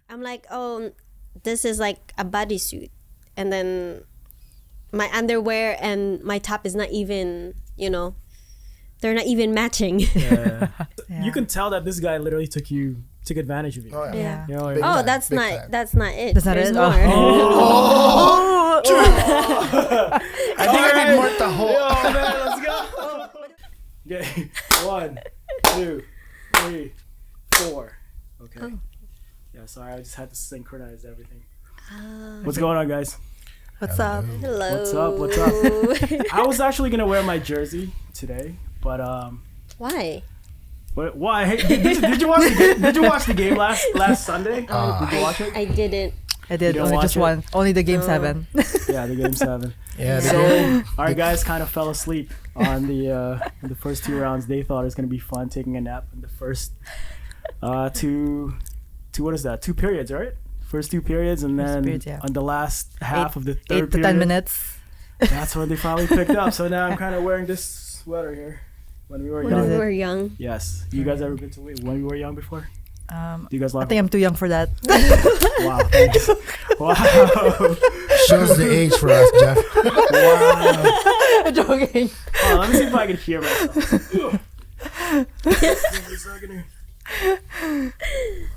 I'm like, oh, this is like a bodysuit, and then my underwear and my top is not even, they're not even matching. Yeah. You can tell that this guy literally took advantage of you. Oh, yeah. Yeah. You know, Big Oh, time, that's big not time. that's not it. That's not There's it? more. I think I need more taho. Yo, man, let's go. Okay, 1, 2, 3, 4. Okay. Oh. Yeah, sorry, I just had to synchronize everything. What's going on, guys? What's up? Hello. What's up? What's up? I was actually gonna wear my jersey today, but Why? why? Hey, did you watch the game? Did you watch the game last Sunday? Did you watch it? I didn't. I did You don't only watch just it? one. Only the game No. 7. Yeah, the game 7. Yeah, So our guys kind of fell asleep on the first 2 rounds. They thought it was gonna be fun taking a nap in the first two what is that? 2 periods, right? First 2 periods, and then periods, yeah. on the last half of the 8 third to 10 period, minutes. that's when they finally picked up. So now I'm kind of wearing this sweater here. When we were When young. we were young. Yes. You guys ever been to when we were young before? Do you guys I like? think I'm too young for that. Wow. Thanks. Wow. shows the age for us, Jeff. Wow. Joking. Oh, let me see if I can hear myself. Give me a second here.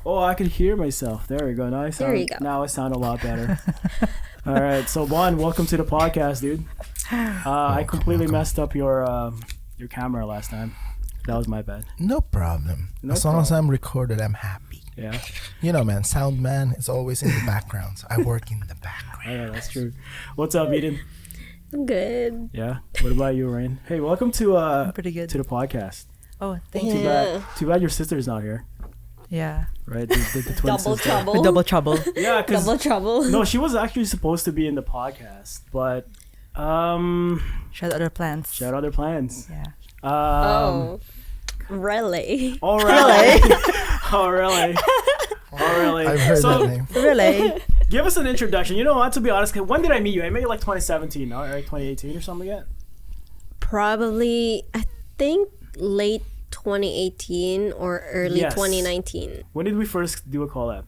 Oh, I can hear myself. There we go. Now I sound. There you go. Now I sound a lot better. All right. So, Bon, welcome to the podcast, dude. I completely messed up your camera last time. That was my bad. No problem. No as long as I'm recorded, I'm happy. Yeah. You know, man, sound man is always in the background. So I work in the background. Yeah, that's true. What's up, Eden? I'm good. Yeah. What about you, Rain? Hey, welcome to Pretty good. to the podcast. Oh, thank Yeah. you. Too bad your sister's not here, Yeah. right? The twin Double sister. trouble. Double trouble. Yeah, because Double trouble. no, she was actually supposed to be in the podcast, but She had other plans. she had other plans. Yeah. Oh, really? Oh really? Oh really? Oh really? I've heard so, that name. Really? give us an introduction. You know what? To be honest, when did I meet you? I met you like 2017, no? Right? 2018 or something like that. Probably, I think late 2018 or early Yes. 2019. When did we first do a collab?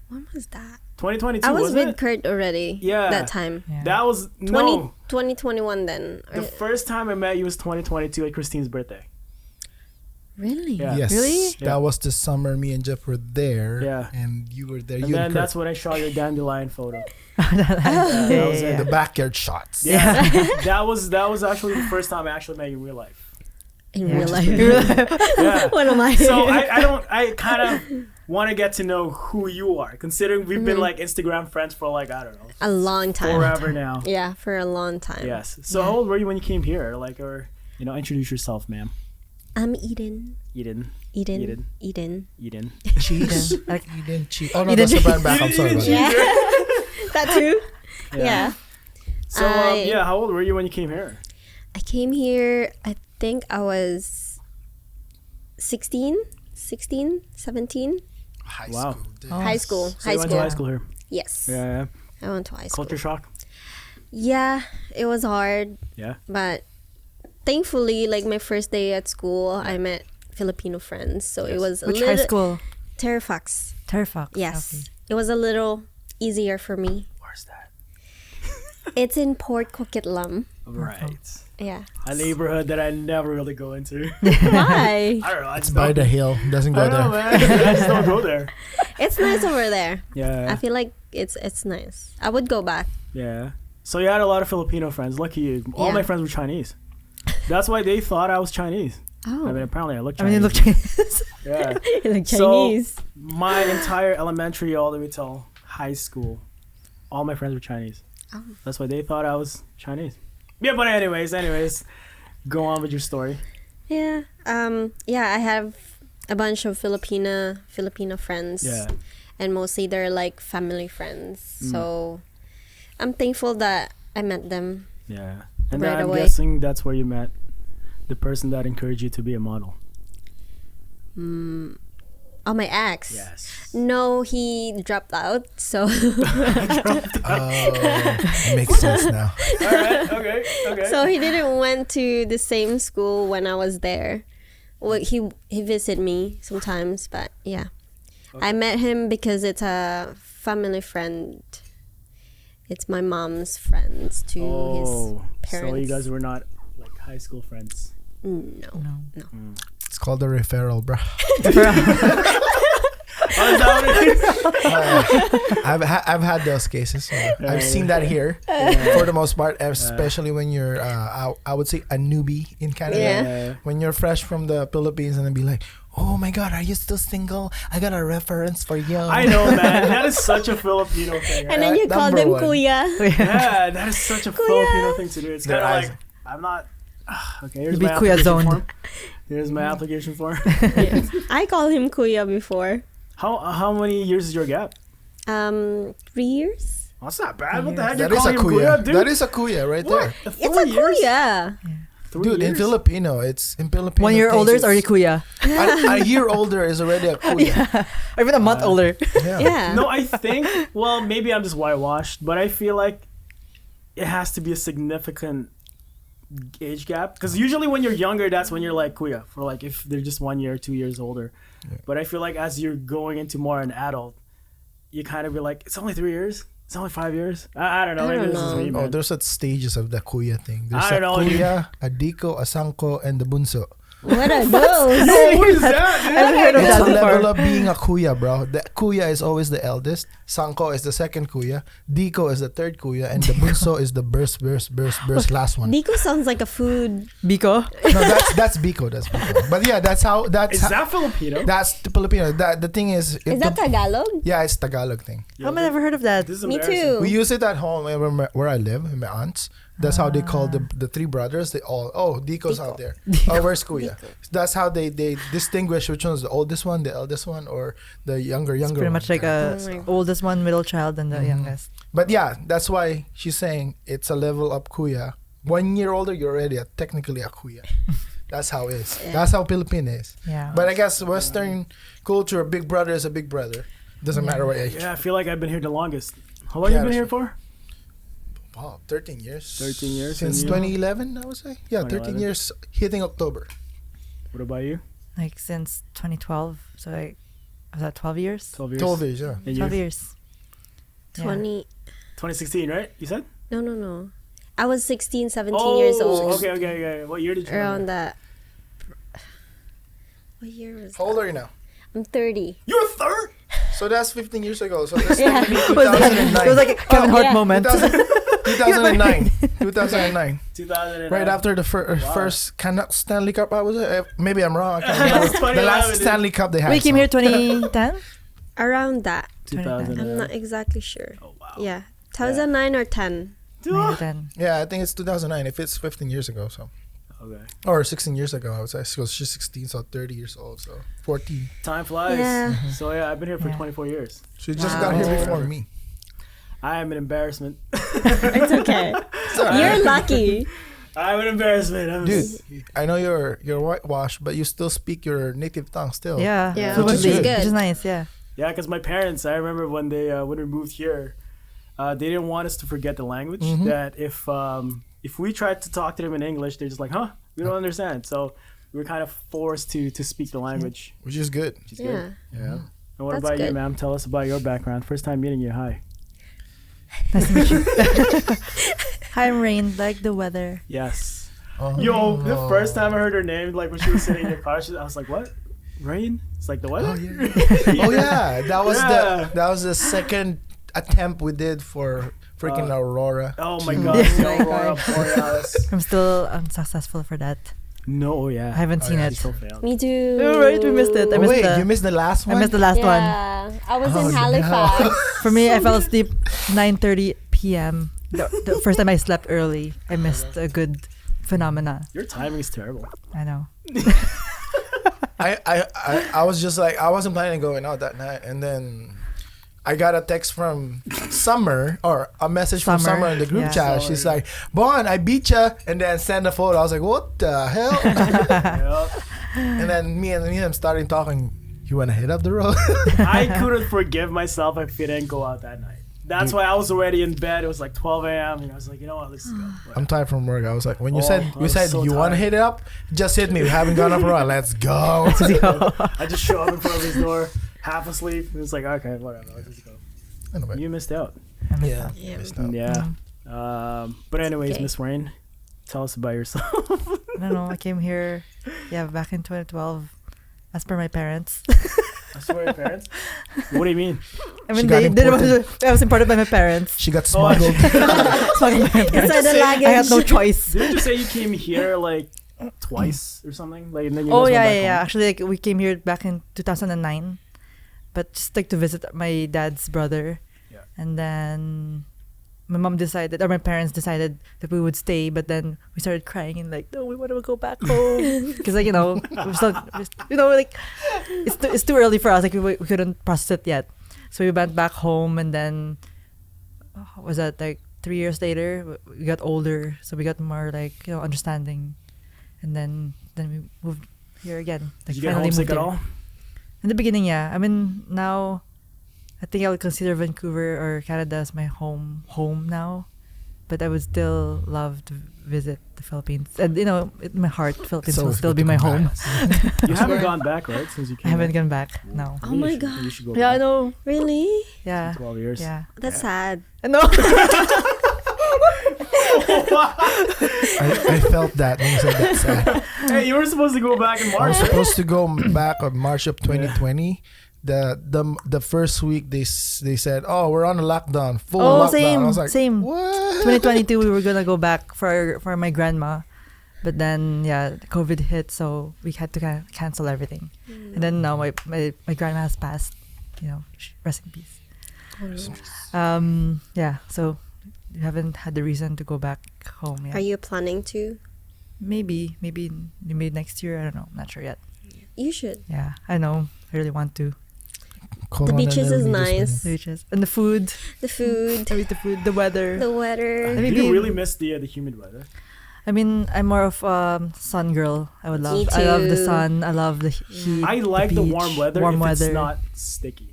When was that? 2022, I was wasn't with it? Kurt already. Yeah. That time. Yeah. That was 2021 then. The first time I met you was 2022 at Christine's birthday. Really? Yeah. Yes. Really? Yeah. That was the summer me and Jeff were there. Yeah. And you were there. And You then and Kurt. that's when I shot your dandelion photo. Yeah, was yeah, The yeah. backyard shots. Yeah, that was actually the first time I actually met you in real life. In Yeah. real life. Yeah. What am I? So I kind of want to get to know who you are, considering we've been like Instagram friends for like, I don't know, a long time. forever now. Yeah, for a long time. Yes. So how old were you when you came here? Like, or introduce yourself, ma'am. I'm Eden. Eden. Eden. Eden. Eden. Eden. Cheese. Like, You didn't cheat. Oh no, You that's the didn't- brand back. I'm sorry about that. Yeah. That too? Yeah. So yeah, how old were you when you came here? I came here, I think I was 16, 17. High Wow. school. dude. Oh. High school. So you went to high school here. Yes. Yeah. I went to high school. Culture shock. Yeah, it was hard, Yeah. but thankfully, like my first day at school, I met Filipino friends. So it was a which little high school? Terfax. Terfax. Yes. Okay. It was a little easier for me. Where's that? It's in Port Coquitlam. Right. Yeah. A neighborhood that I never really go into. Why? I don't know. I It's just by don't- the hill. Doesn't go I don't know, there. man. I just don't go there. It's nice over there. Yeah. I feel like it's nice. I would go back. Yeah. So you had a lot of Filipino friends. Lucky you. All Yeah. my friends were Chinese. That's why they thought I was Chinese. Oh. I mean, apparently I look I Chinese. mean, you look Chinese. Yeah. You look So- Chinese. My entire elementary all the way till high school, all my friends were Chinese. Oh. That's why they thought I was Chinese. Yeah, but anyways, go on with your story. Yeah. Yeah, I have a bunch of Filipino friends. Yeah. And mostly they're like family friends. So I'm thankful that I met them. Yeah. And Right then I'm away. guessing that's where you met the person that encouraged you to be a model. Oh, my ex. Yes. No, he dropped out. So Oh, makes sense now. All right. Okay. Okay. so he didn't went to the same school when I was there. Well, he visited me sometimes, but yeah. I met him because it's a family friend. It's my mom's friends to his parents. So you guys were not like high school friends? No. It's called a referral, bro. I've had those cases. I've seen that here for the most part, especially when you're I would say a newbie in Canada. Yeah. When you're fresh from the Philippines and then be like, oh my god, are you still single? I got a reference for you. I know, man. That is such a Filipino thing. And then you call them Number one. kuya. Yeah, that is such a Filipino thing to do. It's kind of like, I'm not. Okay, here's Be my kuya application zoned. form. Here's my application form. I call him kuya before. How many years is your gap? 3 years. Oh, that's not bad. What the heck? That You're is a calling him kuya. dude? That is a kuya right there. It's a kuya. 3 Dude, in years? Filipino, it's in Filipino. 1 year older is things, already kuya. a year older is already a kuya. Even a month older. Yeah. No, I think. Well, maybe I'm just whitewashed, but I feel like it has to be a significant age gap. Because usually when you're younger, that's when you're like kuya. For like if they're just 1 year, 2 years older. Yeah. But I feel like as you're going into more an adult, you kind of be like, it's only 3 years. It's only 5 years. I don't know. I Maybe don't this is know. me, Oh, man. there's such stages of the kuya thing. There's I a don't know, dude. kuya, a diko, a sanko, and the bunso. What are those? No, what is that? dude? I've heard of It's that a level before. of being a kuya, bro. The kuya is always the eldest. Sanko is the second kuya. Diko is the third kuya, and the bunso is the burst last one. Nico sounds like a food. Biko. No, that's biko. That's biko. But yeah, that's how. Is that Filipino? That's the Filipino. The thing is, Is that Tagalog? yeah, it's Tagalog thing. I've never heard of that. This is Me embarrassing. too. We use it at home where I live, in my aunts. That's how they call the three brothers. They all, Diko's out there. Oh, where's Kuya? That's how they distinguish which one's the oldest one, the eldest one, or the younger It's pretty one. much like Oh my God. oldest one, middle child, and the youngest. But yeah, that's why she's saying it's a level up Kuya. 1 year older, you're already technically a Kuya. That's how it is. That's how Filipino is. Yeah. But I guess Western culture, big brother is a big brother. Doesn't matter what age. Yeah, I feel like I've been here the longest. How long Yeah, you been that's here for? Wow, 13 years. 13 years. Since and you? 2011, I would say. Yeah, 13 2011. years hitting October. What about you? Like since 2012. So like, was that 12 years? 12 years. 12 years, yeah. And 12 you? years. Yeah. 20. 2016, right? You said? No. I was 16, 17 years old. Okay. What year did you Around remember? that. What year was How old are you now? I'm 30. You're a third? So that's 15 years ago. So that's Yeah. technically It was like, 2009. it was like a Kevin Hart yeah. moment. 2009. 2009. 2009. Right after the first Stanley Cup, I was maybe I'm wrong. I can't That's remember. 2011, The last dude. Stanley Cup they had. We came so. here 2010? Around that. 2009. I'm not exactly sure. Oh, wow. Yeah. 2009 or 10. Maybe 10. Yeah, I think it's 2009. If it's 15 years ago, so Okay. or 16 years ago, I would say. Because she's 16, so 30 years old, so 14. Time flies. Yeah. So yeah, I've been here for Yeah. 24 years. She just Wow. got here before me. I am an embarrassment. It's okay. You're lucky. I'm an embarrassment. Dude, I know you're whitewashed, but you still speak your native tongue still. Yeah. Yeah, Fluently, which is good. Which is nice, yeah. Yeah, because my parents, I remember when we moved here, they didn't want us to forget the language. Mhm. That if we tried to talk to them in English, they're just like, huh, we don't understand. So we were kind of forced to speak the language, Which is good. which is good. Yeah. Yeah. And what That's about you, good. ma'am? Tell us about your background. First time meeting you. Hi. Nice to meet you. Hi, I'm Rain. Like the weather. Yes. Oh. Yo, the first time I heard her name, like when she was sitting in your car, I was like, what? Rain? It's like the weather? Oh yeah. Oh yeah. Yeah. That was the second attempt we did for freaking Aurora. Oh my to- god. Yeah. No, Aurora Borealis. I'm still unsuccessful for that. No, yeah. I haven't seen yeah, it. She still failed. Me too. Oh, right, we missed it. I Oh, missed wait, the, you missed the last I one? missed the last one. Yeah. I was Oh, in no. Halifax. For me, I fell asleep 9:30 p.m. The first time I slept early, I missed a good phenomena. Your timing is terrible. I know. I was just like, I wasn't planning on going out that night, and then I got a text from Summer, or a message from Summer, Summer in the group yeah. chat. She's like, Bon, I beat ya, and then send a photo. I was like, what the hell? Yep. And then me and him starting talking. You want to hit up the road? I couldn't forgive myself if we didn't go out that night. That's why I was already in bed. It was like 12 a.m. And I was like, you know what? Let's go. I'm tired from work. I was like, when you Oh, said I you was said so you want to tired. hit it up, just hit me. We haven't gone up a run. Let's go. I just show up in front of his door. half asleep. It's like, okay, whatever. Let's just go. Anyway. You missed out. Yeah. Yeah. Missed out. Yeah. But anyways, okay. Miss Rain, tell us about yourself. I don't know. I came here, back in 2012, as per my parents. I swear, your parents. What do you mean? I mean, got I was imported by my parents. She got smuggled. Smuggled by my parents. Inside the luggage. I had no choice. Didn't you say you came here like twice or something? Like, and then you Oh guys yeah, went yeah, back yeah. home? Actually, like we came here back in 2009, but just like to visit my dad's brother. Yeah. And then my mom decided, or my parents decided that we would stay, but then we started crying and like, no, we want to go back home because like we're still, like it's too early for us. Like we couldn't process it yet, so we went back home, and then what was that like 3 years later we got older, so we got more like understanding, and then we moved here again. Did Like you get finally homesick moved at here. all? In the beginning, yeah. I mean, now I think I would consider Vancouver or Canada as my home now, but I would still love to visit the Philippines. And in my heart, Philippines So will it's still good be to my come home. back. You haven't gone back, right? Since you I came haven't back? gone back. No. Oh my You God. should go Yeah, I back. know. Really? Yeah. 12 years. Yeah. That's sad. I know. I felt that when you said that. Sad. Hey, you were supposed to go back in I March. was supposed to go back on March of 2020. The first week they said, oh, we're on a lockdown, full Oh, lockdown. same, I was like, same. what? 2022, we were gonna go back for my grandma, but then COVID hit, so we had to cancel everything. And then now my grandma has passed. Rest in peace. So you haven't had the reason to go back home yet. Are you planning to? Maybe next year. I don't know. I'm not sure yet. You should. Yeah, I know. I really want to. The beaches is Corona nice. The beaches and the food. The food, I mean, the food, the weather. the weather. Do Maybe- you really miss the humid weather? I mean, I'm more of sun girl. I would love. Me I love the too. sun. I love the heat. I like the beach, warm weather Warm if weather. it's not sticky.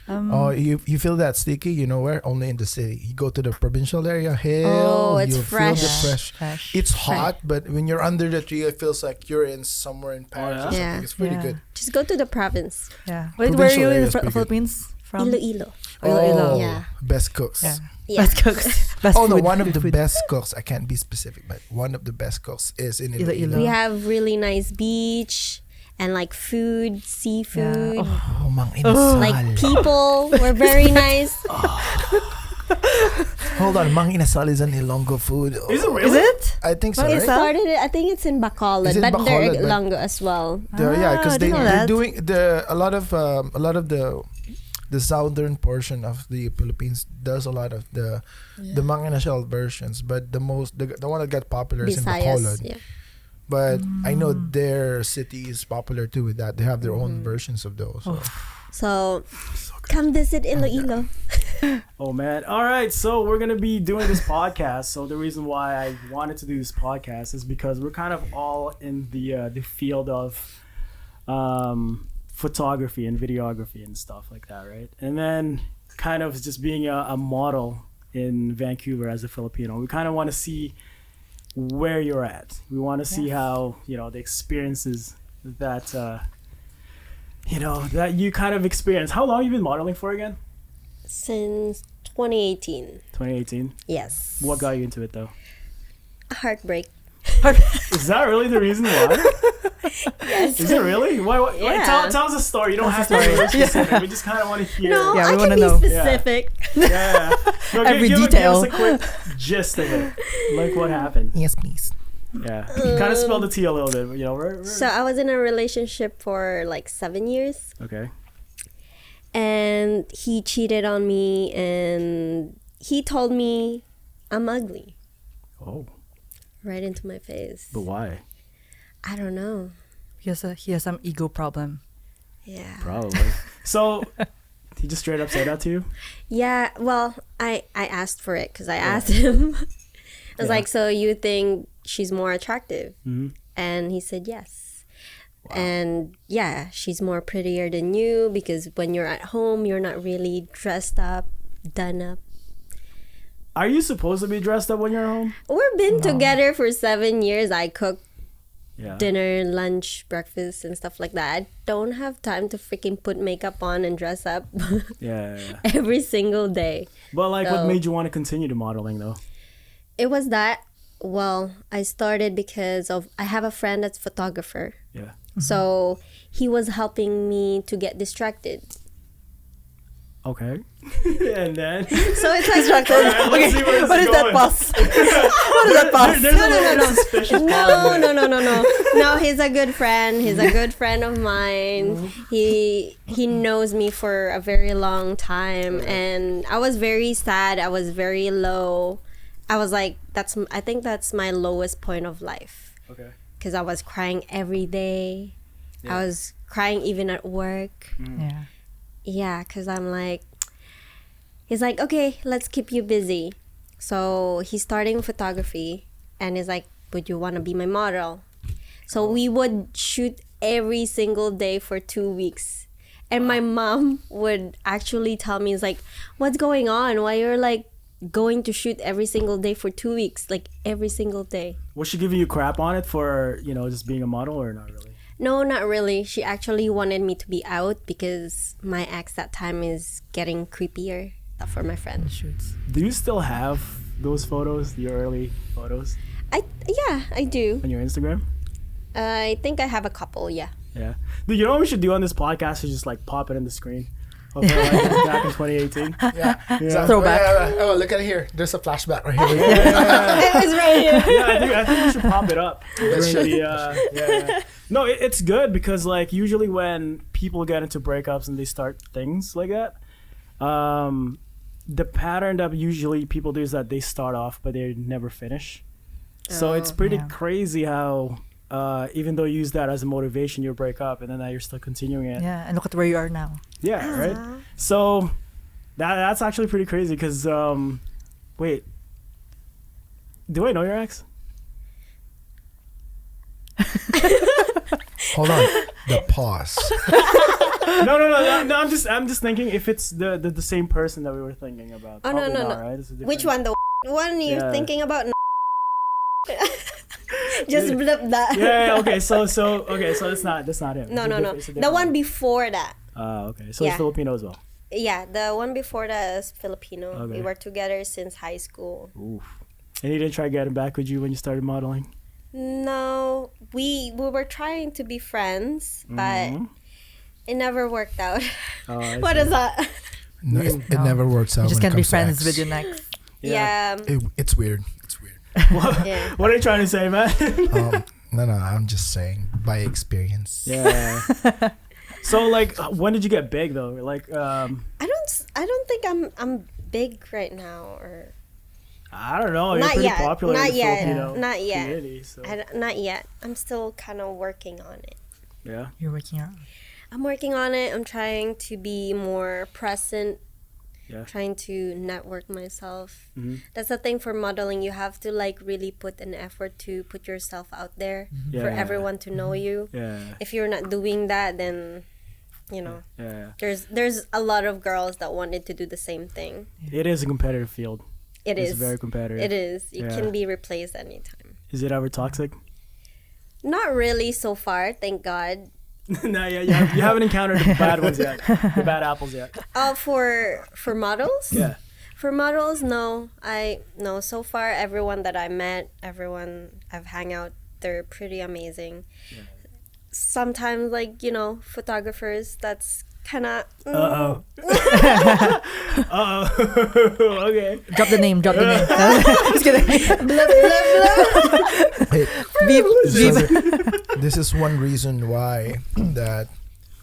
Oh, you feel that sticky? You know where? Only in the city. You go to the provincial area, Oh, it's you fresh. feel the fresh. fresh. It's hot, but when you're under the tree, it feels like you're in somewhere in Paris or yeah? something. Yeah. It's pretty Yeah. good. Just go to the province. Yeah. Wait, where are Provincial you in area the is pretty good. Philippines from? Iloilo. Iloilo. Yeah. Best cooks. Yeah. Yeah. Best cooks. Best Oh no, food, one of good the food. best cooks. I can't be specific, but one of the best cooks is in Iloilo. Iloilo. We have really nice beach and like food, seafood. Yeah. Oh, Mang Inasal. Like people were very nice. Hold on, Mang Inasal is an Ilonggo food. Is it Oh, really? Is it? I think so, Mang They right? Inasal? started it. I think it's in Bacolod, It's in but they're Bacolod, but- Ilonggo as well. Yeah, because I didn't know they're that. doing a lot of the southern portion of the Philippines does a lot of the Mang Inasal versions, but the one that got popular is in Bacolod. Visayas. Yeah. But I know their city is popular too with that. They have their own versions of those. So. So come visit Iloilo. Oh man! All right, so we're gonna be doing this podcast. So the reason why I wanted to do this podcast is because we're kind of all in the field of photography and videography and stuff like that, right? And then kind of just being a model in Vancouver as a Filipino, we kind of want to see where you're at. We want to see how the experiences that that you kind of experience. How long have you been modeling for again? Since 2018. 2018. Yes. What got you into it though? Heartbreak. Is that really the reason why? Yes. Is it really? Why Yeah. tell us a story. You don't have to be very specific. We just kind of want to hear. No, Yeah, I we can wanna be know. specific. Yeah. No, Every give detail. us a quick gist of it. Like what happened. Yes, please. Yeah. Kind of spill the tea a little bit. So I was in a relationship for like 7 years, Okay. and he cheated on me, and he told me I'm ugly Oh, right into my face. but why? I don't know. He has some ego problem. Yeah. Probably. So he just straight up said that to you? Yeah. Well, I asked for it because I asked him. I was Yeah. like, so you think she's more attractive? Mm-hmm. And he said yes. And yeah, she's more prettier than you because when you're at home, you're not really dressed up, done up. Are you supposed to be dressed up when you're home? We've been together for 7 years. I cook dinner, lunch, breakfast, and stuff like that. I don't have time to freaking put makeup on and dress up every single day. But like, So- what made you want to continue to modeling though? It was that. Well, I started because of I have a friend that's photographer. Yeah. So he was helping me to get distracted. Okay. And then So it's like Alright, let's see where this What is that going. pus? What is that pus? There's a little suspicious pause there. no. No, he's a good friend. He's a good friend of mine. He knows me for a very long time, and I was very sad. I was very low. I was like, I think that's my lowest point of life. Okay. Because I was crying every day. I was crying even at work. Yeah. Yeah, because I'm like, he's like, okay, let's keep you busy. So he's starting photography, and he's like, would you want to be my model? So we would shoot every single day for 2 weeks. And my mom would actually tell me, it's like, what's going on? Why you're like going to shoot every single day for 2 weeks? Like every single day. Was she giving you crap on it for, just being a model or not really? No, not really. She actually wanted me to be out because my ex that time is getting creepier for my friend. Shoots. Do you still have those photos, your early photos Yeah, I do. on your Instagram? I think I have a couple, yeah. Yeah. Dude, you know what we should do on this podcast is just like pop it in the screen. Okay, like back in 2018. Yeah. Exactly. Throwback. Oh, look at it here. There's a flashback right here. It was right here. Yeah, I think we should pop it up. During should. the, No, it's good because like usually when people get into breakups and they start things like that, the pattern that usually people do is that they start off but they never finish. So it's pretty Yeah. crazy how even though you use that as a motivation, you break up and then now you're still continuing it. Yeah, and look at where you are now. Yeah, right. So that's actually pretty crazy because wait, do I know your ex? Hold on. The pause. No. I'm just thinking if it's the same person that we were thinking about. Oh, no, Probably no, not, no. right? It's a Which different- one? The one you're Yeah. thinking about? Just blip that. Yeah. Okay. So it's not. That's not him. No, It's a no, no. it's a The different one before that. Okay. So Yeah. it's Filipino as well. Yeah, the one before that is Filipino. Okay. We were together since high school. Oof. And he didn't try getting back with you when you started modeling. No, we were trying to be friends, but Mhm. it never worked out. Oh, I What see. is that? No, it never works out. You just when it can't be comes to friends ex. with your next. Yeah. It's weird. It's weird. Yeah. What are you trying to say, man? No, I'm just saying by experience. Yeah. So like, when did you get big though? Like, I don't think I'm big right now, or I don't know. You're Not pretty yet. popular Not in the yet. Filipino Not yet. community. So not yet. I'm still kind of working on it. yeah. You're working out. I'm working on it. I'm trying to be more present. Yeah. Trying to network myself. Mhm. That's the thing for modeling. You have to like really put an effort to put yourself out there for Yeah. everyone to know you. Yeah. If you're not doing that, then Yeah. there's a lot of girls that wanted to do the same thing. It is a competitive field. It It's is. very competitive. It is. You Yeah. can be replaced anytime. Is it ever toxic? Not really so far, thank God. No, yeah, you haven't encountered the bad ones yet. The bad apples yet. For models? Yeah. For models, no. No, so far everyone that I met, everyone I've hang out, they're pretty amazing. Yeah. Sometimes like, photographers, that's kind of Uh-oh. Okay. Drop the name. Drop the name. Just kidding. blah, blah, blah. Hey, Beep. this is one reason why that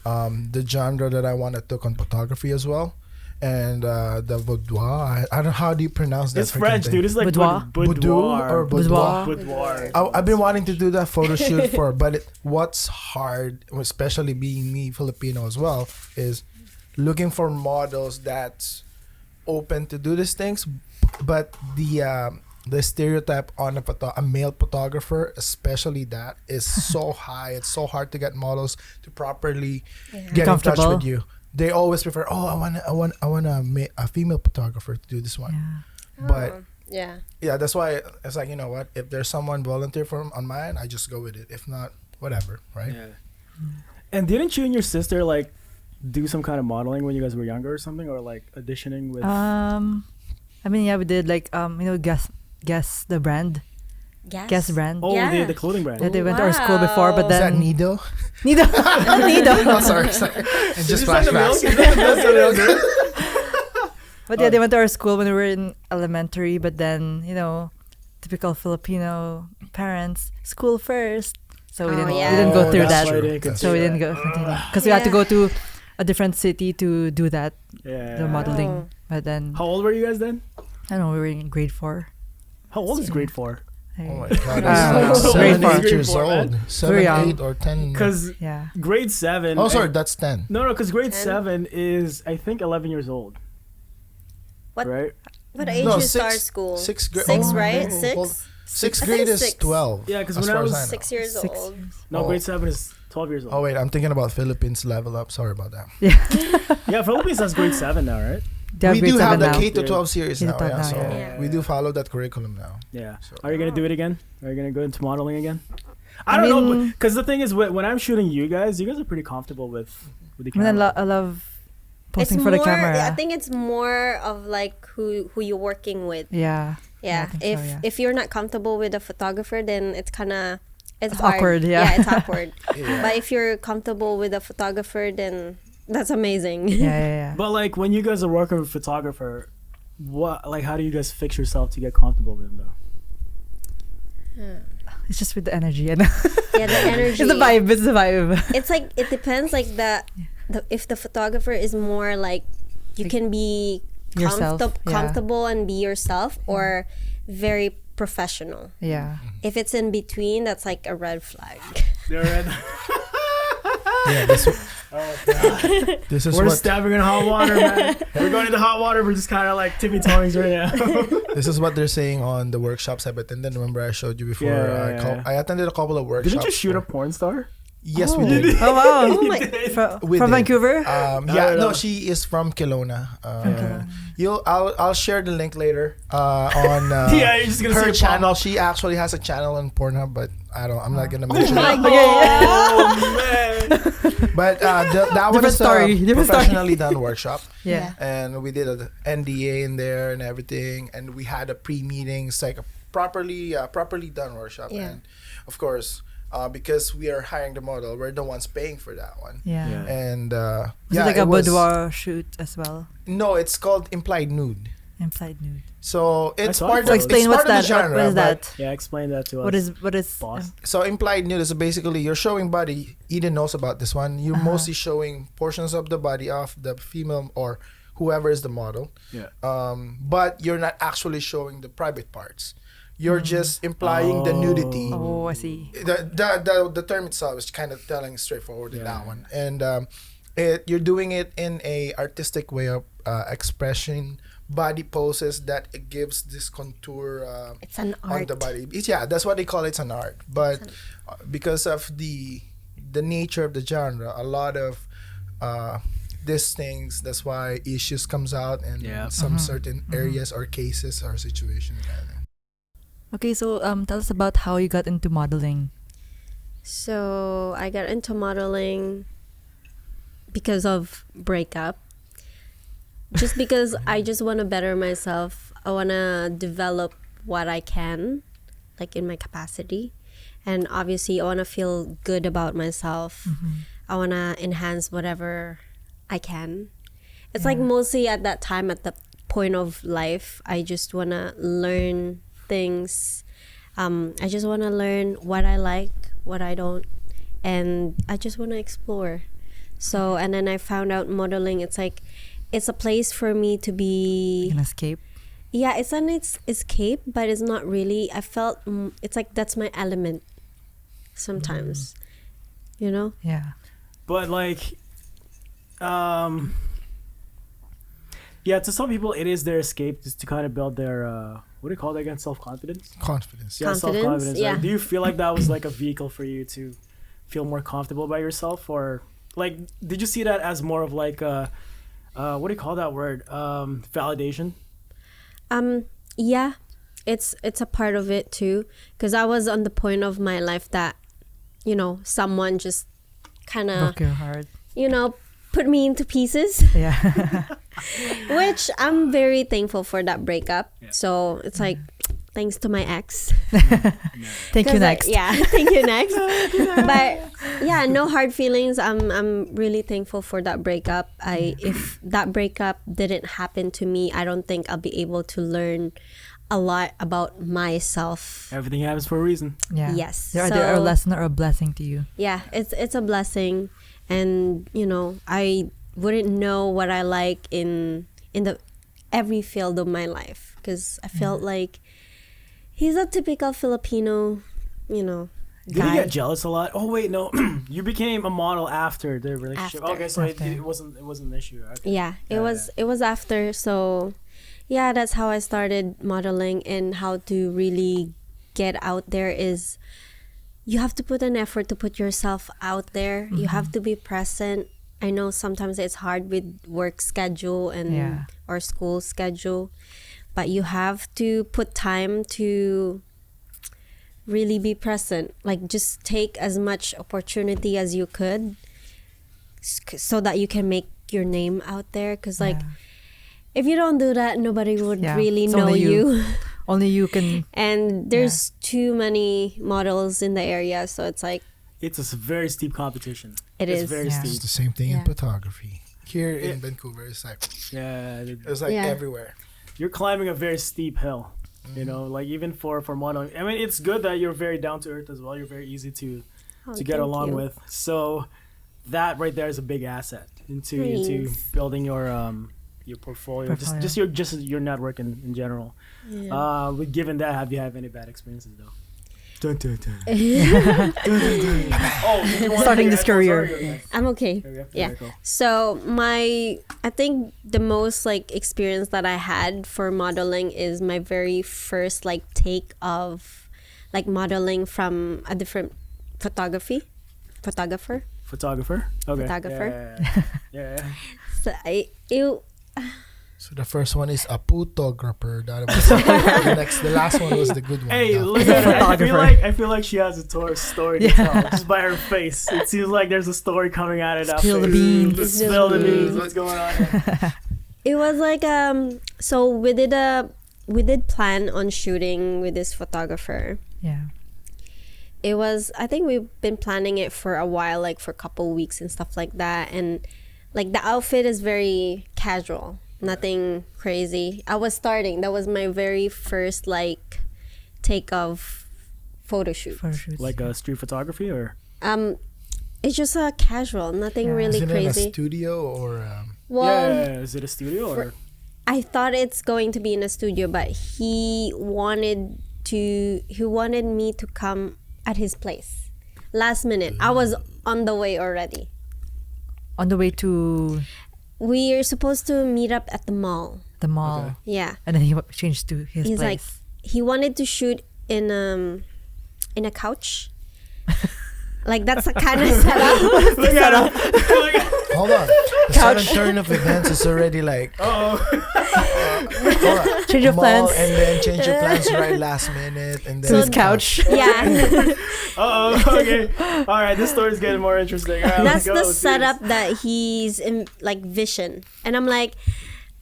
the genre that I want to took on photography as well, and the boudoir. I don't know how do you pronounce that. It's freaking French, thing? dude. It's like Boudoir? Boudoir or boudoir. Boudoir. I've been wanting to do that photo shoot but what's hard, especially being me Filipino as well, is looking for models that's open to do these things, but the stereotype on a male photographer, especially that, is so high. It's so hard to get models to properly get in touch Comfortable. with you. They always prefer, I want a female photographer to do this one. Yeah. But Yeah. Yeah, that's why it's like, you know what? If there's someone volunteer for on mine, I just go with it. If not, whatever, right? Yeah. And didn't you and your sister like do some kind of modeling when you guys were younger or something, or like auditioning with? I mean, yeah, we did like guess the brand, guess brand. Oh, Yeah. the clothing brand. Yeah, they went to our school before, but Is that then Nido? Nido. Oh, sorry. And just flashbacks. But yeah, they went to our school when we were in elementary. But then, you know, typical Filipino parents, school first. So we Oh, didn't yeah. we didn't go through that's that. why they could So we do didn't that. go because we had to go to a different city to do that, Yeah. the modeling. Oh. But then How old were you guys then? I don't know, we were in grade 4. How old is grade 4? Oh my Like, God. Uh, It's like grade 7, four. 8 years Grade four, old. man. 7, young. 8, or 10. Because yeah. grade 7. Oh, sorry. That's 10. No, because grade 10. 7 is I think 11 years old. What? Right? What age No, you six- start school? sixth grade. Six, Oh, right? no, Six? hold- Sixth I think grade is six. 12. Yeah, 'cause as when I far as was know. 6 years Six. old. No, Oh. grade 7 is 12 years old. Oh wait, I'm thinking about Philippines level up. Sorry about that. Yeah, Philippines has grade 7 now, right? They have We grade do 7 have the now. K to 12 series K to now, 12 yeah. now, So yeah. we do follow that curriculum now. Yeah. So- Are you gonna do it again? Are you gonna go into modeling again? I I don't know, mean- because the thing is, when I'm shooting you guys are pretty comfortable with the I mean, camera. I love It's posting for more, the camera. I think it's more of like who you're working with. yeah. Yeah. I think If so, yeah. if you're not comfortable with a photographer, then it's kind of It's hard. awkward, yeah. Yeah, it's awkward. Yeah. But if you're comfortable with a photographer, then that's amazing. Yeah. But like when you guys are working with a photographer, how do you guys fix yourself to get comfortable with him though? It's just with the energy and Yeah, the energy. it's the vibe. It's the vibe. It's like it depends. Like if the photographer is more like you Like can be yourself, yeah. comfortable and be yourself, or very professional. Yeah. If it's in between, that's like a red flag. They're in. Yeah, this is We're what stabbing in hot water, man. We're going into hot water. We're just kind of like tippy toeings right now. this is what they're saying on the workshops I've attended. Remember I showed you before. Yeah. I attended a couple of workshops. Didn't you shoot a for- porn star? Yes, Oh. we did. Oh wow. Oh my- From, We from did. Vancouver. Yeah, don't know. no, she is from Kelowna. Kelowna. I'll share the link later on Yeah, you're just gonna see her it pop channel. up. She actually has a channel on Pornhub, but I'm not gonna mention my it. Oh man. But that Different was story, a different story. professionally done workshop, Yeah. and we did an NDA in there and everything, and we had a pre-meeting. It's like a properly done workshop, Yeah. and of course. Because we are hiring the model, we're the ones paying for that one. Yeah. Yeah. And Was it like a boudoir shoot as well? No, it's called implied nude. Implied nude. So it's saw part it. of, So explain it's what's part of that? the genre. What is but- that? Yeah, explain that to us. What is boss? So implied nude is basically you're showing body. Eden knows about this one. You're Uh-huh. mostly showing portions of the body of the female or whoever is the model. Yeah. But you're not actually showing the private parts. You're just implying the nudity. Oh, I see. The term itself is kind of telling straightforward in that one, and you're doing it in a artistic way of expression, body poses that it gives this contour It's an on art. the body. That's what they call it. It's an art, but because of the nature of the genre, a lot of these things. That's why issues comes out in some certain areas or cases or situations. Okay, so tell us about how you got into modeling. So I got into modeling because of breakup. Just because I just want to better myself. I want to develop what I can, like in my capacity. And obviously I want to feel good about myself. I want to enhance whatever I can. It's like mostly at that time, at the point of life, I just want to learn things. I just want to learn what I like, what I don't, and I just want to explore. So, and then I found out modeling, it's like, it's a place for me to be, An escape. yeah, it's an escape, but it's not really. I felt, it's like that's my element sometimes, you know? Yeah. But like, yeah, to some people it is their escape just to kind of build their what do you call that again? Self-confidence. Confidence. Yeah, Confidence, self-confidence. yeah. Like, do you feel like that was like a vehicle for you to feel more comfortable by yourself, or like did you see that as more of like what do you call that word? Validation. Yeah, it's a part of it too, because I was on the point of my life that, you know, someone just kind of, Broke your heart. you know, put me into pieces. Yeah. Which I'm very thankful for that breakup. Yeah. So it's like, thanks to my ex. Thank you 'Cause, next. yeah, thank you next. But yeah, no hard feelings. I'm really thankful for that breakup. If that breakup didn't happen to me, I don't think I'll be able to learn a lot about myself. Everything happens for a reason. Yeah. Yes. They're either a So- lesson or a blessing to you. Yeah, it's a blessing, and you know, I wouldn't know what I like in the every field of my life, because I felt like he's a typical Filipino, you know, Did you guy. get jealous a lot? Oh wait, no. You became a model after the relationship. After. Okay, so After. it wasn't an issue. Okay. Yeah, it was after. So yeah, that's how I started modeling, and how to really get out there is you have to put an effort to put yourself out there. You have to be present. I know sometimes it's hard with work schedule and Yeah. or school schedule, but you have to put time to really be present. Like, just take as much opportunity as you could, so that you can make your name out there, because like Yeah. if you don't do that, nobody would Yeah, really it's know only you. you. Only you can. And there's too many models in the area, so it's like It's a very steep competition. It It's is. very Yeah. It's steep. the same thing in Yeah. photography. Here in Vancouver, it's like Yeah, Yeah. everywhere. you're climbing a very steep hill. You know, like even for modeling. I mean, it's good that you're very down to earth as well. You're very easy to oh, get thank along you. with. So that right there is a big asset into Thanks. building your portfolio. Portfolio. Just your network in general. Yeah. But given that, have you had any bad experiences though? Dun, dun, dun. Oh, did you want Starting to this career. I'm okay. Okay, Yeah. very cool. So I think the most like experience that I had for modeling is my very first like take of like modeling from a different photographer. Photographer. Okay. Photographer. Yeah. So So the first one is a photographer. The last one was the good one. Hey, The- look at her. photographer. I feel like she has a story to tell just by her face. It seems like there's a story coming out of that Spill the face. beans. Spill the beans. What's going on here? it was like so we did plan on shooting with this photographer. Yeah. It was, I think we've been planning it for a while, like for a couple weeks and stuff like that. And like the outfit is very casual, nothing crazy. I was starting, that was my very first like take of photo shoot. Photo shoots. Like street photography or? It's just a casual, nothing Yeah. really Is it in a crazy. studio or? Well, Yeah. Is it a studio or? I thought it's going to be in a studio, but he wanted me to come at his place last minute. I was on the way already. On the way to We are supposed to meet up at the mall. the mall. Okay. Yeah. And then he changed to his He's like, place. he wanted to shoot in a couch. Like, that's the kind of setup. Look at him. Hold on. The sudden turn of events is already like. Oh. Hold on. Change of Mall, plans. and then change your plans right last minute, and then To his couch. Yeah. Okay. All right. This story's getting more interesting. All right, That's let's go. the setup that he's in, like, vision. And I'm like,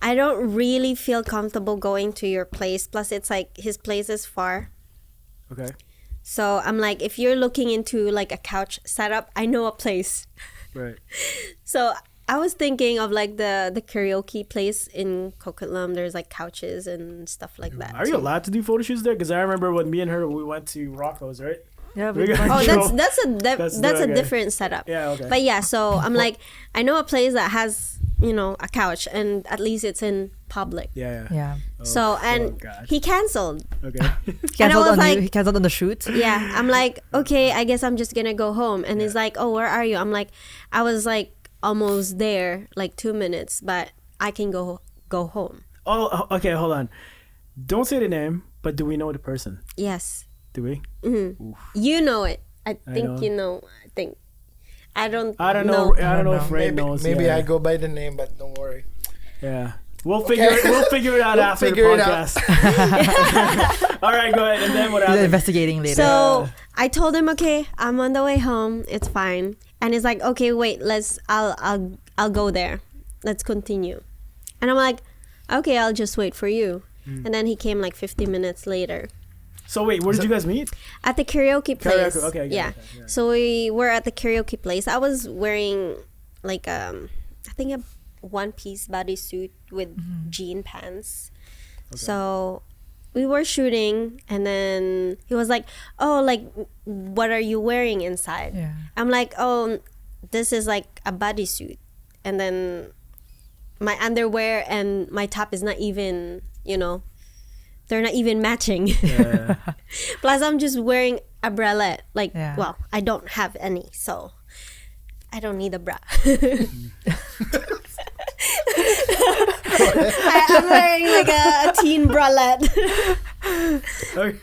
I don't really feel comfortable going to your place. Plus, it's like his place is far. Okay. So I'm like, if you're looking into like a couch setup, I know a place. Right. So I was thinking of like the karaoke place in Coquitlam. There's like couches and stuff like that. Are you too. allowed to do photo shoots there? Because I remember when me and her we went to Rocco's, right? Yeah, We but got- Oh, Sure. that's a okay. different setup. Yeah. Okay. But yeah, so I'm like, I know a place that has, you know, a couch, and at least it's in public. Yeah. yeah. Oh, So and God. he canceled. Okay. He And I canceled was on like- you. He canceled on the shoot. Yeah, I'm like, okay, I guess I'm just gonna go home. And he's like, oh, where are you? I'm like, I was like almost there, like 2 minutes, but I can go home. Oh, okay. Hold on. Don't say the name, but do we know the person? Yes. Do we? You know it. I I think know. you know. I don't I don't know. I don't know if Ray maybe, knows. maybe yeah. I go by the name, but don't worry. Yeah. We'll figure it out We'll after figure the it out. podcast. All right, go ahead. And then what He's happened? investigating later. So I told him, okay, I'm on the way home. It's fine. And he's like, okay, wait, I'll go there. Let's continue. And I'm like, okay, I'll just wait for you. And then he came like 50 minutes later. So wait, where did you guys meet? At the karaoke place. Karaoke, okay, Yeah. okay. So we were at the karaoke place. I was wearing like I think a one-piece bodysuit with jean pants. So we were shooting, and then he was like, "Oh, like, what are you wearing inside?" Yeah. I'm like, "Oh, this is like a bodysuit," and then my underwear and my top is not even, they're not even matching. Yeah. Plus, I'm just wearing a bralette. Like, Yeah. well, I don't have any, so I don't need a bra. I'm wearing like a teen bralette. Okay.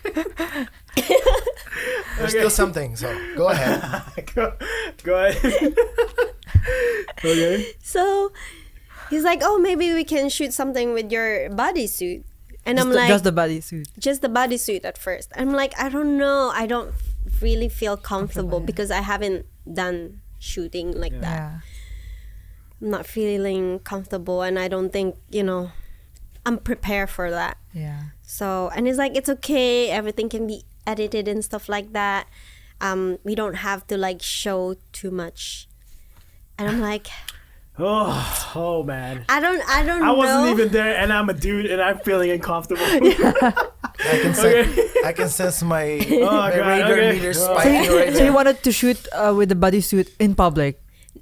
There's still something, so go ahead. Go ahead. Okay. So he's like, "Oh, maybe we can shoot something with your bodysuit." And I'm like, just the bodysuit. just the bodysuit at first. I'm like, I don't know. I don't really feel comfortable because I haven't done shooting like that. Yeah. I'm not feeling comfortable, and I don't think, I'm prepared for that. Yeah. So, and it's like, it's okay. Everything can be edited and stuff like that. We don't have to like show too much. And I'm like, Oh man. I don't I know. wasn't even there, and I'm a dude, and I'm feeling uncomfortable. I can sense my, God, radar okay. meter Oh. spiking right So you now. wanted to shoot with the bodysuit in public?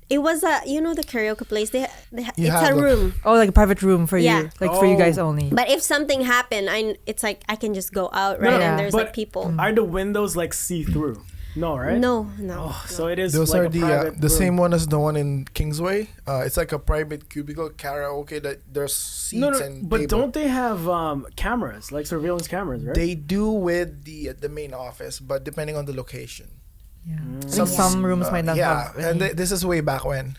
It was the karaoke place. You It's have a the- room. Oh, like a private room for Yeah. you, like for you guys Oh. only. But if something happened, it's like I can just go out, right? Yeah. And there's But like people. are the windows like see-through? No, right? No. Oh, so it is. Those like are a the private the room. same one as the one in Kingsway. It's like a private cubicle karaoke that there's seats No, and but table. don't they have cameras, like surveillance cameras, right? They do with the main office, but depending on the location. Yeah. Some- Some rooms might not Yeah, have. and any. this is way back when.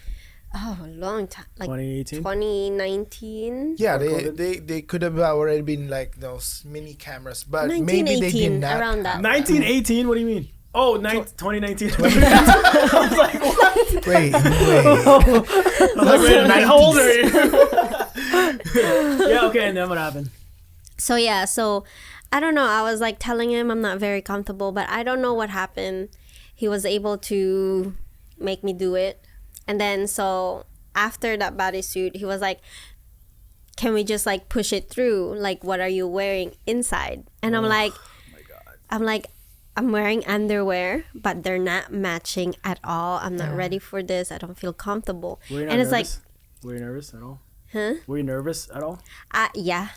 Oh, a long time. Like 2018. 2019. Yeah, COVID? they could have already been like those mini cameras, but maybe they 1918, did not. around that. 1918. What do you mean? Oh, 2019. I was like, what? Wait. I was like, wait a minute, how old are you? Yeah, okay, and then what happened? So yeah, I don't know. I was like telling him I'm not very comfortable, but I don't know what happened. He was able to make me do it. And then so after that bodysuit, he was like, "Can we just like push it through? Like, what are you wearing inside?" And I'm like, I'm wearing underwear, but they're not matching at all. I'm not ready for this. I don't feel comfortable. Were you not And it's nervous? Were you nervous at all? Huh? Were you nervous at all? Yeah.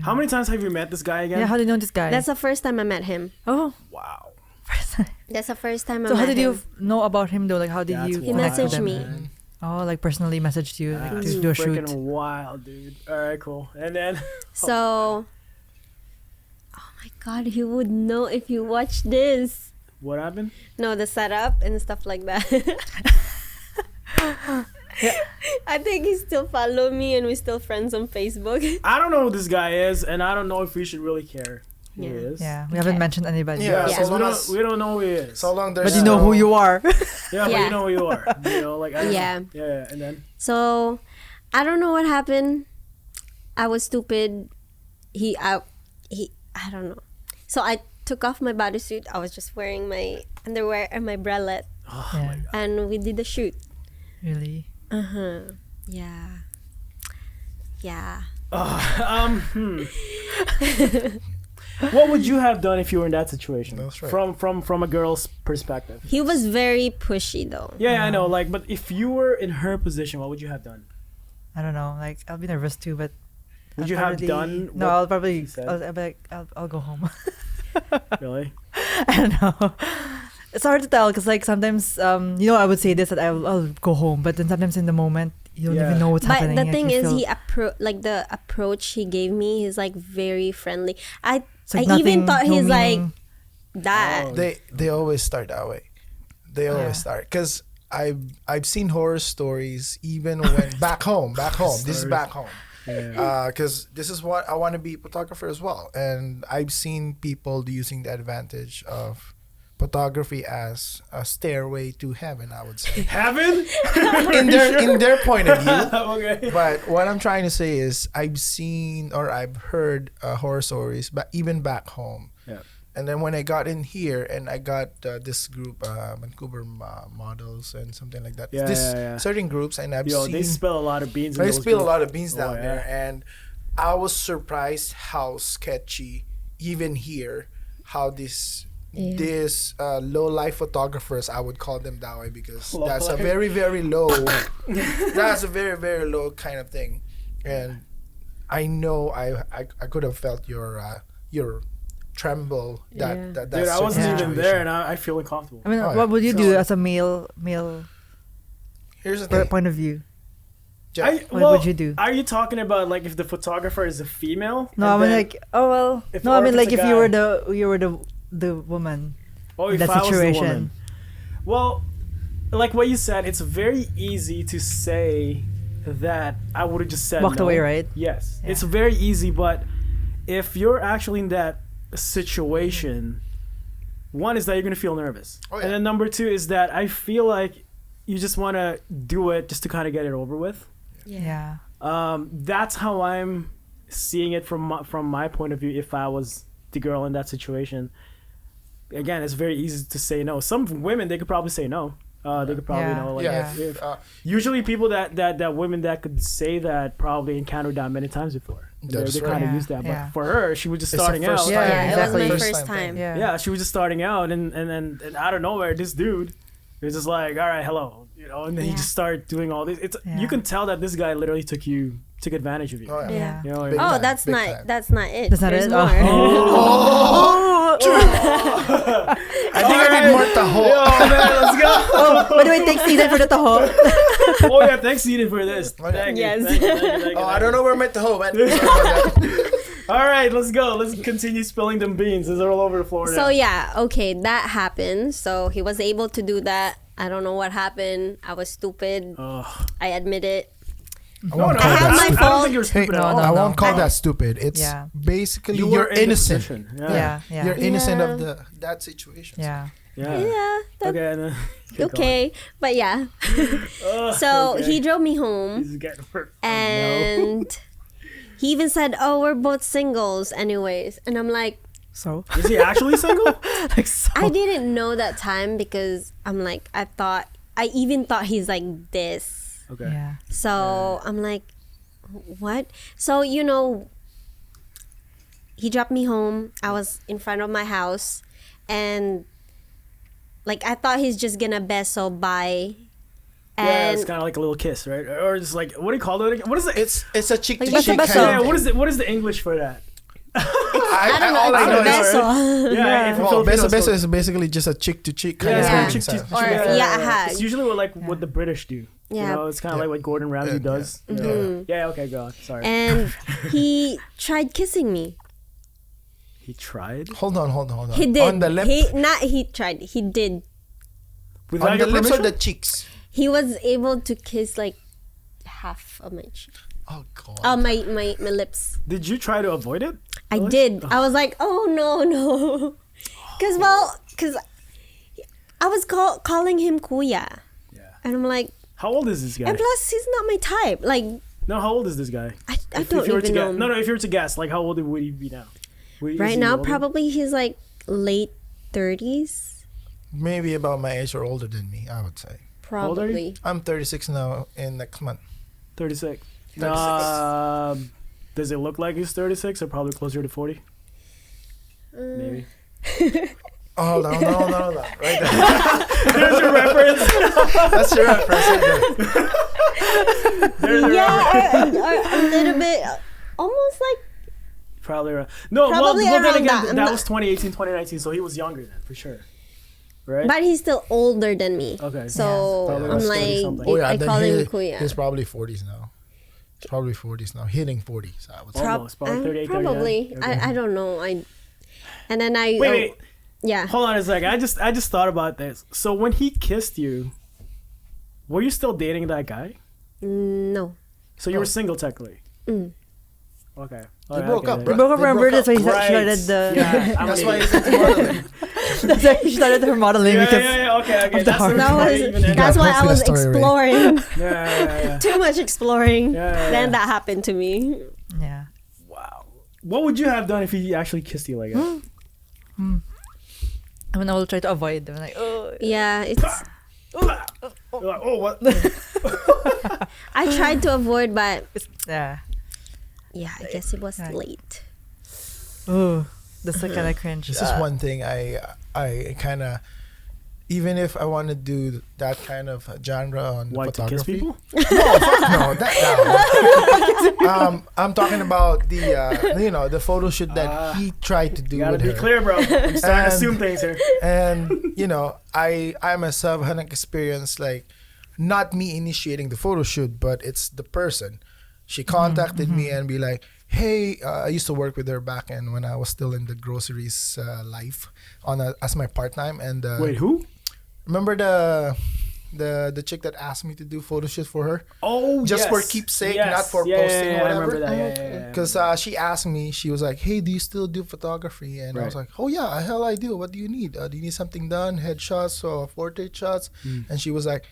How many times have you met this guy again? Yeah. How do you know this guy? That's the first time I met him. oh. Wow. That's the first time I So met how did him. you know about him though? Like how did That's you? He wild, connect with messaged him? me. man. Oh, like personally messaged you like That's to do a shoot. freaking wild, dude. All right, cool. And then So, oh my God, he would know if you watch this. what happened? No, the setup and stuff like that. I think he still follow me and we're still friends on Facebook. I don't know who this guy is, and I don't know if we should really care who he Yeah. is. Yeah, we haven't mentioned anybody. Yeah, Yeah. so we don't know who he is. So long there's But you know who you are. Yeah, but Yeah. you know who you are. You know, like I don't Yeah. yeah, and then So, I don't know what happened. I was stupid. I don't know. So I took off my bodysuit. I was just wearing my underwear and my bralette, Yeah, and we did the shoot. really. Yeah. Yeah. what would you have done if you were in that situation? That's right. From a girl's perspective. He was very pushy though. Yeah, I know. Like, but if you were in her position, what would you have done? I don't know. Like I'll be nervous too, but Would I'll you have probably- done? No, what I'll probably. she said? I'll be like, I'll go home. Really? I don't know. It's hard to tell because like sometimes I would say this that I'll go home, but then sometimes in the moment you don't Yeah. even know what's But happening. the like, thing you is, feel- the approach he gave me is like very friendly. I it's like even nothing, thought no he's like meaning. that. Oh. They always start that way. They always Yeah. start because I've seen horror stories even when back home. This is Stories. back home. Because this is what I want to be a photographer as well. And I've seen people using the advantage of photography as a stairway to heaven, I would say. Heaven? in their point of view. Okay. But what I'm trying to say is I've seen or I've heard horror stories, but even back home. Yeah. And then when I got in here and I got this group, Vancouver models and something like that. Certain groups, and I've seen. They spill a lot of beans. They spill a lot of beans down there, and I was surprised how sketchy, even here, how this low life photographers, I would call them that way, because that's a very, very low. That's a very, very low kind of thing, and I know I could have felt your tremble that Dude, I wasn't even there, and I feel uncomfortable. I mean, what would you do as a male Here's the thing. point of view? Jeff, What would you do? Are you talking about like if the photographer is a female? No, I mean like, no, I mean like if you were the woman. Oh, if that I was the situation. woman. Well, like what you said, it's very easy to say that I would have just said Walked no. away, right? Yes, Yeah. it's very easy, but if you're actually in that situation, one is that you're gonna feel nervous, and then number two is that I feel like you just want to do it just to kind of get it over with. Yeah. That's how I'm seeing it from my point of view. If I was the girl in that situation, again, it's very easy to say no. Some women, they could probably say no. They could probably usually people that women that could say that probably encountered that many times before. They kind of use that, but for her, she was just starting out. Yeah, exactly. it was my first time. Yeah, she was just starting out, and then out of nowhere, this dude is just like, all right, hello, and then he just started doing all this. You can tell that this guy literally took advantage of you. Oh, Yeah. You know what I mean? Oh, that's Big not time. that's not it. That's not There's it? more. I think I need more taho. Oh man, let's go. By the way, thanks Eden for the taho. Oh yeah, thanks Eden for this. Thank you, Yes. thank you. I don't know where my taho went. Sorry about that. All right, let's go. Let's continue spilling them beans. They're all over the floor now. So yeah, okay, that happened. So he was able to do that. I don't know what happened. I was stupid. I admit it. I won't I call have that my I don't fault. think you're Hey, stupid at all. I won't call that stupid. It's Yeah. basically You you're were in the innocent. position. Yeah. You're innocent Yeah. of that situation. Yeah. Yeah. Yeah. Okay. And then, Okay, but yeah. So okay. he drove me home, He's getting hurt. and he even said, "Oh, we're both singles, anyways." And I'm like, So. Is he actually single? Like so. I didn't know that time because I'm like, I even thought he's like this. Okay. Yeah. So I'm like, what? So he dropped me home. I was in front of my house, and like I thought he's just gonna beso bye. Yeah, it's And kind of like a little kiss, right? Or it's like, what do you call it again? What is it? It's a chick Like to chick beso-beso. kind Yeah, of what is the English for that? I don't know. all I know It's is a beso. Yeah, if well, Filipinos beso beso go- is basically just a chick to chick kind Yeah, of it's Yeah. holding chick- style. Or yeah, a hug. It's usually what the British do. Yeah. You know, it's kind of like what Gordon Ramsay Yeah. does. you know? Mhm. Yeah. Okay. Go on. Sorry. And he tried kissing me. He tried Hold on. He did. On the lip, He tried. He did. without on the your lips or permission? the cheeks. He was able to kiss like half of my cheek. Oh god. My lips. Did you try to avoid it? I did. I was like, oh no. Because I was calling him Kuya. Yeah. And I'm like, How old is this guy? and plus he's not my type. Like, No, how old is this guy? I If don't you were to even know. guess, no. If you were to guess, like how old would he be now? Is Right he now, older? probably he's like late 30s. Maybe about my age or older than me, I would say. old are you? Probably. I'm 36 now in next month. 36. 36. Does it look like he's 36 or probably closer to 40? Maybe. Oh, no. Right there. There's your reference. That's your reference. There's your Yeah, a little bit. Almost like, Probably around. No, Probably well then around again, that. that, I'm not- was 2018, 2019, so he was younger then, for sure. Right? but he's still older than me. Okay. So Probably I'm around like, 30-something. Oh yeah, I then call him he's Kuya. probably 40s now. He's probably 40s now, hitting 40s. I would say. Almost, probably 38, 39. Probably. Okay. I don't know. And then Wait. Yeah. Hold on a second. I just thought about this. So when he kissed you, were you still dating that guy? No. So you were single technically. Okay. They broke up, They bro. broke up, They remember? broke That's why he Right. started the. Yeah, I'm That's an why idiot. he's into modeling. That's why she started her modeling Yeah, because. yeah, okay. of the That's heart. the That reason why was it even ended that's up- why I Hopefully was the story, Ray. exploring. Yeah. Too much exploring. Yeah. Then that happened to me. Yeah. Wow. What would you have done if he actually kissed you like that? I mean, I will try to avoid them. Like, oh. Yeah, it's. You're like, oh, what? I tried to avoid, but Yeah. yeah, I guess it was Right. late. Oh, that's the kind of cringe. This is one thing I kind of, even if I want to do that kind of genre on Why, to kiss photography. people? No, fuck no, I'm talking about the photo shoot that he tried to do You gotta with be her. clear, bro. I'm starting to And- assume things here. And I myself had an experience, like, not me initiating the photo shoot, but it's the person. She contacted me and be like, hey, I used to work with her back in when I was still in the groceries life as my part-time. And Wait, who? remember the chick that asked me to do photo shoot for her? Oh, Just yes. for keepsake, Yes. not for Yeah, posting or yeah, I whatever. remember that. Yeah. Because she asked me, she was like, hey, do you still do photography? And I was Right. like, oh yeah, hell I do. What do you need? Do you need something done? Headshots or portrait shots? And she was like,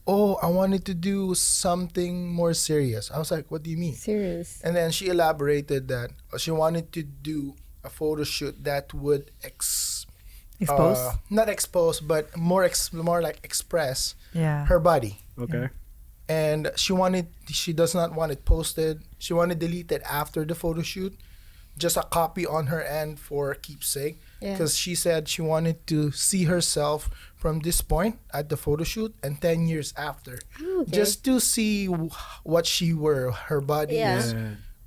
oh, I wanted to do something more serious. I was like, what do you mean? Serious. And then she elaborated that she wanted to do a photo shoot that would Exposed? not expose, but more like express Yeah. her body. Okay. And she does not want it posted. She wanted deleted after the photo shoot, just a copy on her end for keepsake. Yeah. Because she said she wanted to see herself from this point at the photo shoot and 10 years after, Okay. just to see what she were, her body Yeah. is,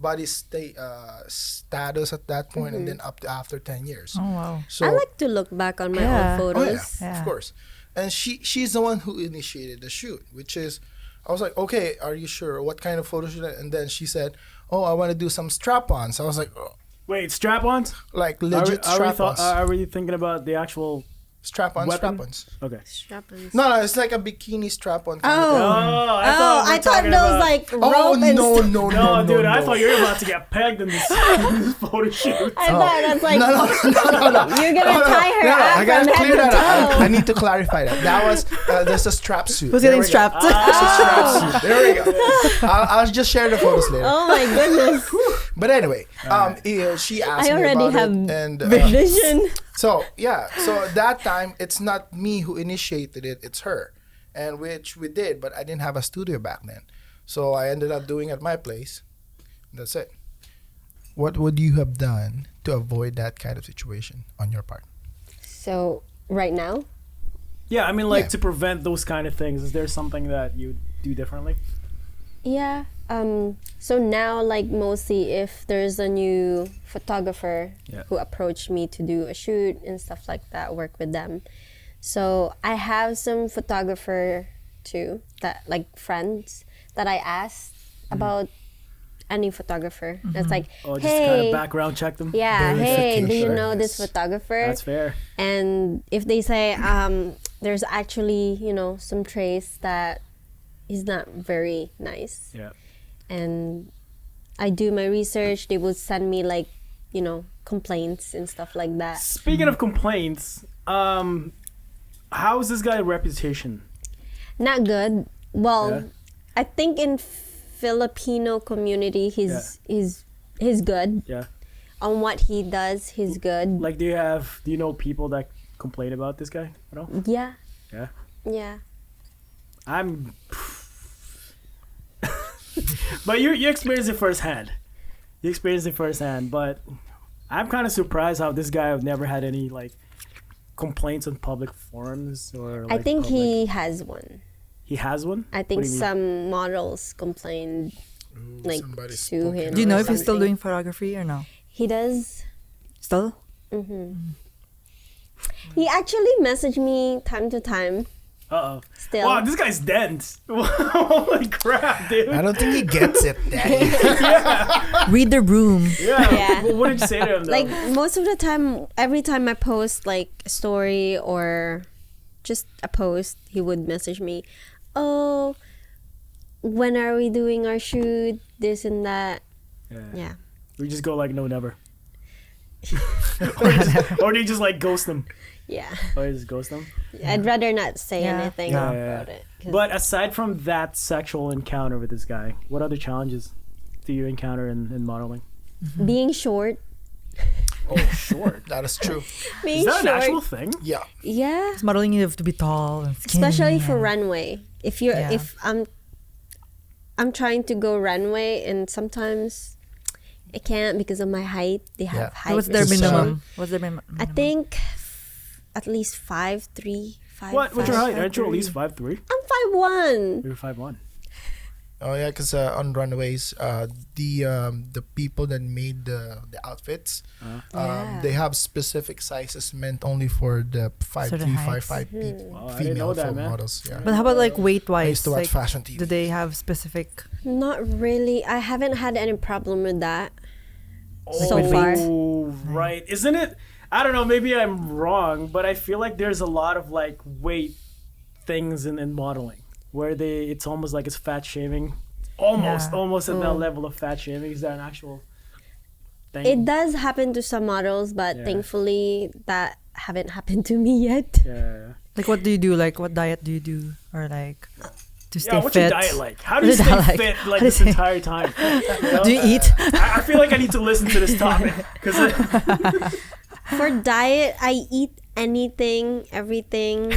body status at that point, and then up to after 10 years. Oh, wow. So I like to look back on my Yeah. old oh, yeah, photos. Yeah. of course. And she's the one who initiated the shoot, which is, I was like, okay, are you sure? What kind of photo shoot? And then she said, oh, I want to do some strap-ons. I was like, oh, Wait, strap-ons? like legit strap-ons. Are we thinking about the actual... strap-ons, weapon? strap-ons. Okay. Strap-ons. No, it's like a bikini strap-on. kind of Oh. thing. I thought talking those about- like rope Oh, and no, stuff. no, No, dude, I no. thought you were about to get pegged in this photo shoot. I thought that's like No. you're gonna tie her No, up I gotta from clear head that to up. toe. I need to clarify that. That was, there's a strap suit. Who's There getting we go. strapped? There's a strap suit. There we go. I'll just share the photos later. Oh my goodness! But anyway, she asked I me already about have it, and vision. so that time it's not me who initiated it; it's her, and which we did. But I didn't have a studio back then, so I ended up doing it at my place. That's it. What would you have done to avoid that kind of situation on your part? So right now, Yeah, I mean, like, Yeah. to prevent those kind of things, is there something that you do differently? yeah. So now, like mostly, if there's a new photographer Yeah. who approached me to do a shoot and stuff like that, work with them. So I have some photographer too that like friends that I asked about any photographer. That's like, Oh, just kind hey, of background check them? yeah, hey, do you Verification. know this Yes. photographer? That's fair. And if they say there's actually some trace that is not very nice, Yeah. and I do my research, they will send me like complaints and stuff like that. Speaking of complaints, how's this guy's reputation? Not good. Well, Yeah. I think in Filipino community he's good Yeah. on what he does. He's good. Like, do you know people that complain about this guy? You know? Yeah. Yeah. Yeah. I'm. But you experienced it firsthand. You experienced it firsthand, but I'm kind of surprised how this guy have never had any like complaints on public forums or. I Like, think public- he has one. he has one. I What think do you mean? some models complained like somebody to spoke him. in Do you know or if he's still something. doing photography or no? He does. Still? He actually messaged me time to time. Uh oh. Still. Wow, this guy's dense. Holy crap, dude. I don't think he gets it, Daddy. Read the room. Yeah. Yeah. What did you say to him? Though? Like most of the time, every time I post like a story or just a post, he would message me, "Oh, when are we doing our shoot? This and that." Yeah. We just go like no, never. or do you just like ghost them? Yeah. Or you just ghost them? I'd rather not say Yeah. anything Yeah. about it. 'cause But aside from that sexual encounter with this guy, what other challenges do you encounter in modeling? being short, Oh, short. That is true. being Is that an short, actual thing? Yeah. yeah, It's modeling, you have to be tall and skinny. especially for and- runway. If you're Yeah. if I'm trying to go runway and sometimes I can't because of my height. They have Yeah. height. What's their It's, minimum? What's their minimum? I think at least 5'3", 5'5". What's your height? Aren't you at least 5'3"? I'm 5'1". You're 5'1". Oh yeah, because on runways, the people that made the outfits, Yeah. they have specific sizes meant only for the 5'3", Certain heights. 5'5" Wow, I didn't know female that, film man. models. Yeah. But how about like weight I wise? used to watch Like, fashion TV. do they have specific? Not really. I haven't had any problem with that. Oh, So far. right. Isn't it? I don't know. Maybe I'm wrong, but I feel like there's a lot of like weight things in modeling where it's almost like it's fat shaming. Almost at that level of fat shaming. Is that an actual thing? It does happen to some models, but Yeah. thankfully that haven't happened to me yet. Yeah. Like, what do you do? Like, what diet do you do? Or like, to stay Yeah, what's fit? your diet like? How do you What's your stay diet like? fit How like do you this say- entire time? You know? Do you eat? I feel like I need to listen to this topic because For diet, I eat anything, everything.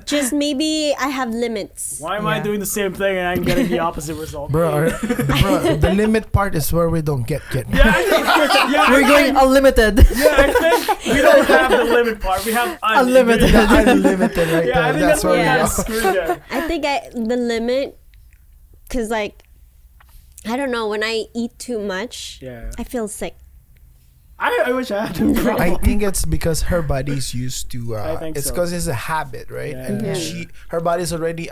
Just maybe I have limits. why am I Yeah. doing the same thing and I'm getting the opposite result? Bro, the limit part is where we don't get. Yeah, I think, yeah, We're going unlimited. yeah, I think we don't have the limit part. We have Unlimited. Unlimited right Yeah, I there. think That's that's where where we we got go. screwed there. I think the limit, cause like, I don't know, when I eat too much, Yeah, I feel sick. I wish I had the problem. I think it's because her body's used to. I think it's so. because it's a habit, right? Yeah. And Yeah. her body's already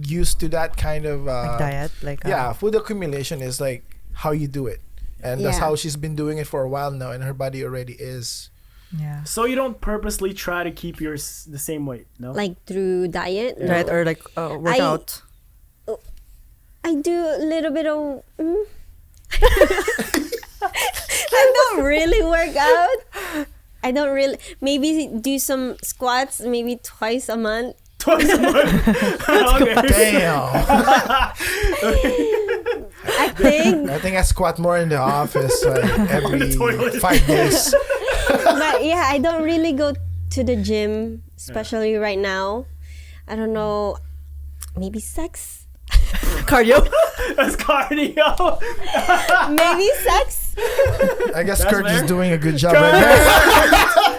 used to that kind of Like diet, like yeah, food accumulation is like how you do it, and that's Yeah. how she's been doing it for a while now, and her body already is. yeah. So you don't purposely try to keep yours the same weight, no? Like through diet. Yeah. Diet or like workout. I do a little bit of. I don't really work out. I don't really. Maybe do some squats. Maybe twice a month. Twice a month. Okay. Damn. I think. I think I squat more in the office every toilet. 5 days. But yeah, I don't really go to the gym, especially right now. I don't know. Maybe sex. Cardio. That's cardio. Maybe sex. I guess That's Kurt is fair. doing a good job right there.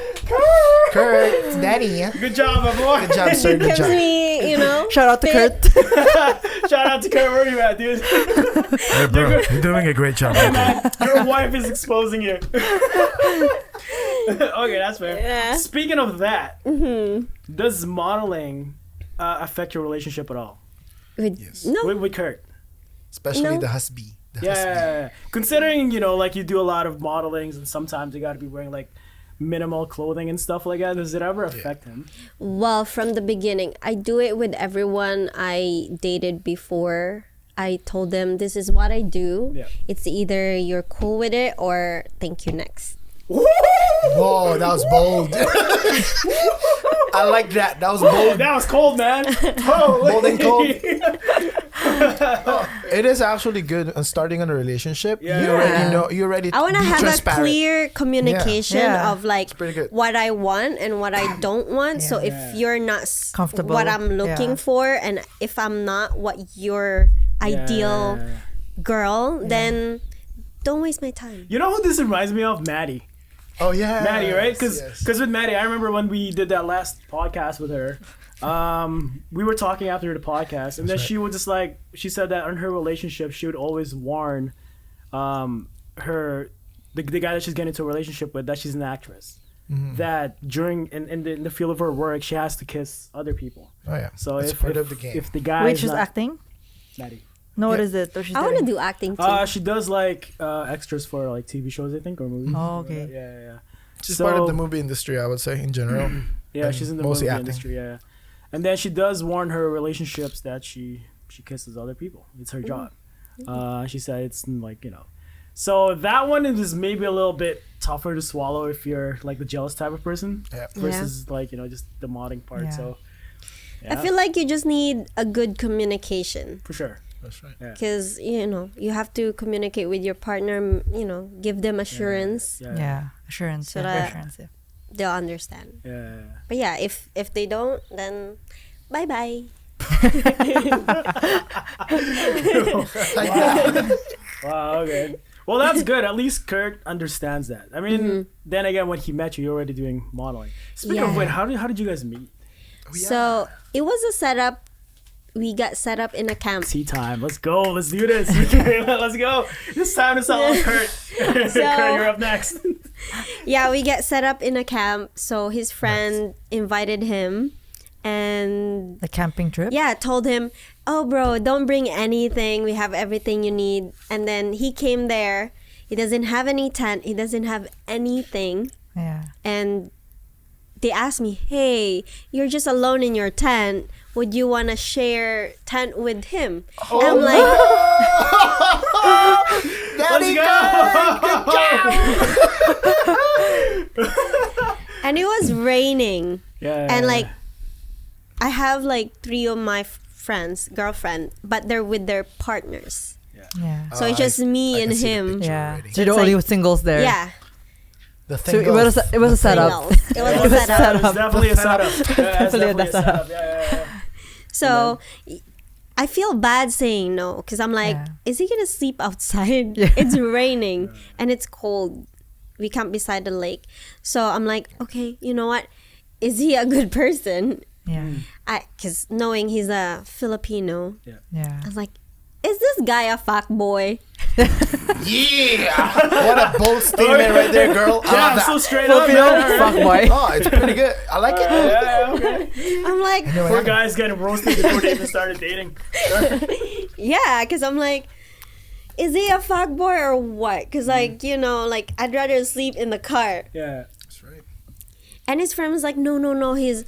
Kurt, it's Daddy. Good job, my boy. Good job, sir. Good Keeps job. me, Shout out to fit. Kurt. Shout out to Kurt. Where you at, dude? Hey, bro, you're doing a great job. Hey, man, your wife is exposing you. Okay, that's fair. Yeah. Speaking of that, does modeling affect your relationship at all With, Yes. No. with Kurt? Especially No. the husband. Yeah. Considering, like you do a lot of modelings and sometimes you got to be wearing like minimal clothing and stuff like that, does it ever affect him? Well, from the beginning, I do it with everyone I dated before. I told them this is what I do. Yeah. It's either you're cool with it or thank you next. Whoa, that was bold. I like that. That was bold. That was cold, man. Holy. Bold and cold. It is actually good on starting on a relationship. Yeah. You already know. You already. I want to be have transparent. a clear communication Yeah. of like pretty good. what I want and what I don't want. So if Yeah. you're not Comfortable. what I'm looking Yeah. for, and if I'm not what your ideal Yeah. girl, then don't waste my time. You know who this reminds me of? Maddie. Oh yeah. Maddie, right? Because yes. with Maddie, I remember when we did that last podcast with her, we were talking after the podcast, and then she would just like, she said that in her relationship, she would always warn the guy that she's getting into a relationship with, that she's an actress. That during in the field of her work, she has to kiss other people. Oh yeah. So It's if part of the game. if the guy Wait, is she's not, acting? Maddie. No, what Yeah. is it? Or she's I want to doing? do acting too. She does like extras for like TV shows, I think, or movies. Oh, okay. Yeah. She's So- part of the movie industry, I would say, in general. Yeah, And she's in the mostly movie acting. industry. Yeah, and then she does warn her relationships that she kisses other people. It's her job. She said it's like So that one is maybe a little bit tougher to swallow if you're like the jealous type of person Yeah. versus like just the modding part. Yeah. So I feel like you just need a good communication. for sure. That's right. Yeah. Because, you have to communicate with your partner, give them assurance. Yeah. Assurance. So Yeah, that- reassurance. Yeah. They'll understand. Yeah. But yeah, if they don't, then bye-bye. Like that. Wow. Okay. Well, that's good. At least Kurt understands that. I mean, then again, when he met you, you're already doing modeling. Speaking of Yeah. which, how did you guys meet? So it was a setup. We got set up in a camp. Tea time. Let's go. Let's do this. Okay, let's go. It's time to sell Kurt. Kurt, you're up next. Yeah, we get set up in a camp. So his friend invited him, and The camping trip. yeah, told him, "Oh, bro, don't bring anything. We have everything you need." And then he came there. He doesn't have any tent. He doesn't have anything. Yeah. And they asked me, "Hey, you're just alone in your tent. Would you want to share tent with him?" And I'm like, Let's go. and it was raining. Yeah. And like, I have like 3 of my friends, girlfriend, but they're with their partners. Yeah. So it's just me I and can see the him. picture Yeah. already. So you're the It's only like- singles there. Yeah. The So thing it was goes- it was a setup. Singles. It was a setup. It's definitely a setup. Yeah, it's Definitely a definitely a setup. setup. Yeah. So I feel bad saying no because I'm like, Yeah. is he gonna sleep outside? Yeah. It's raining and it's cold. We camped beside the lake. So I'm like, okay, you know what? Is he a good person? Yeah. Because knowing he's a Filipino, Yeah. I was like, is this guy a fuck boy? Yeah. What a bold statement right there, girl. I Yeah, love I'm that. so straight up. Filipino, Man. fuck boy. Oh, it's pretty good. I like it. Yeah, okay. I'm like, Poor guys getting roasted before they even started dating. yeah, because I'm like, is he a fuck boy or what? Because like, like I'd rather sleep in the car. Yeah. That's right. And his friend was like, no, he's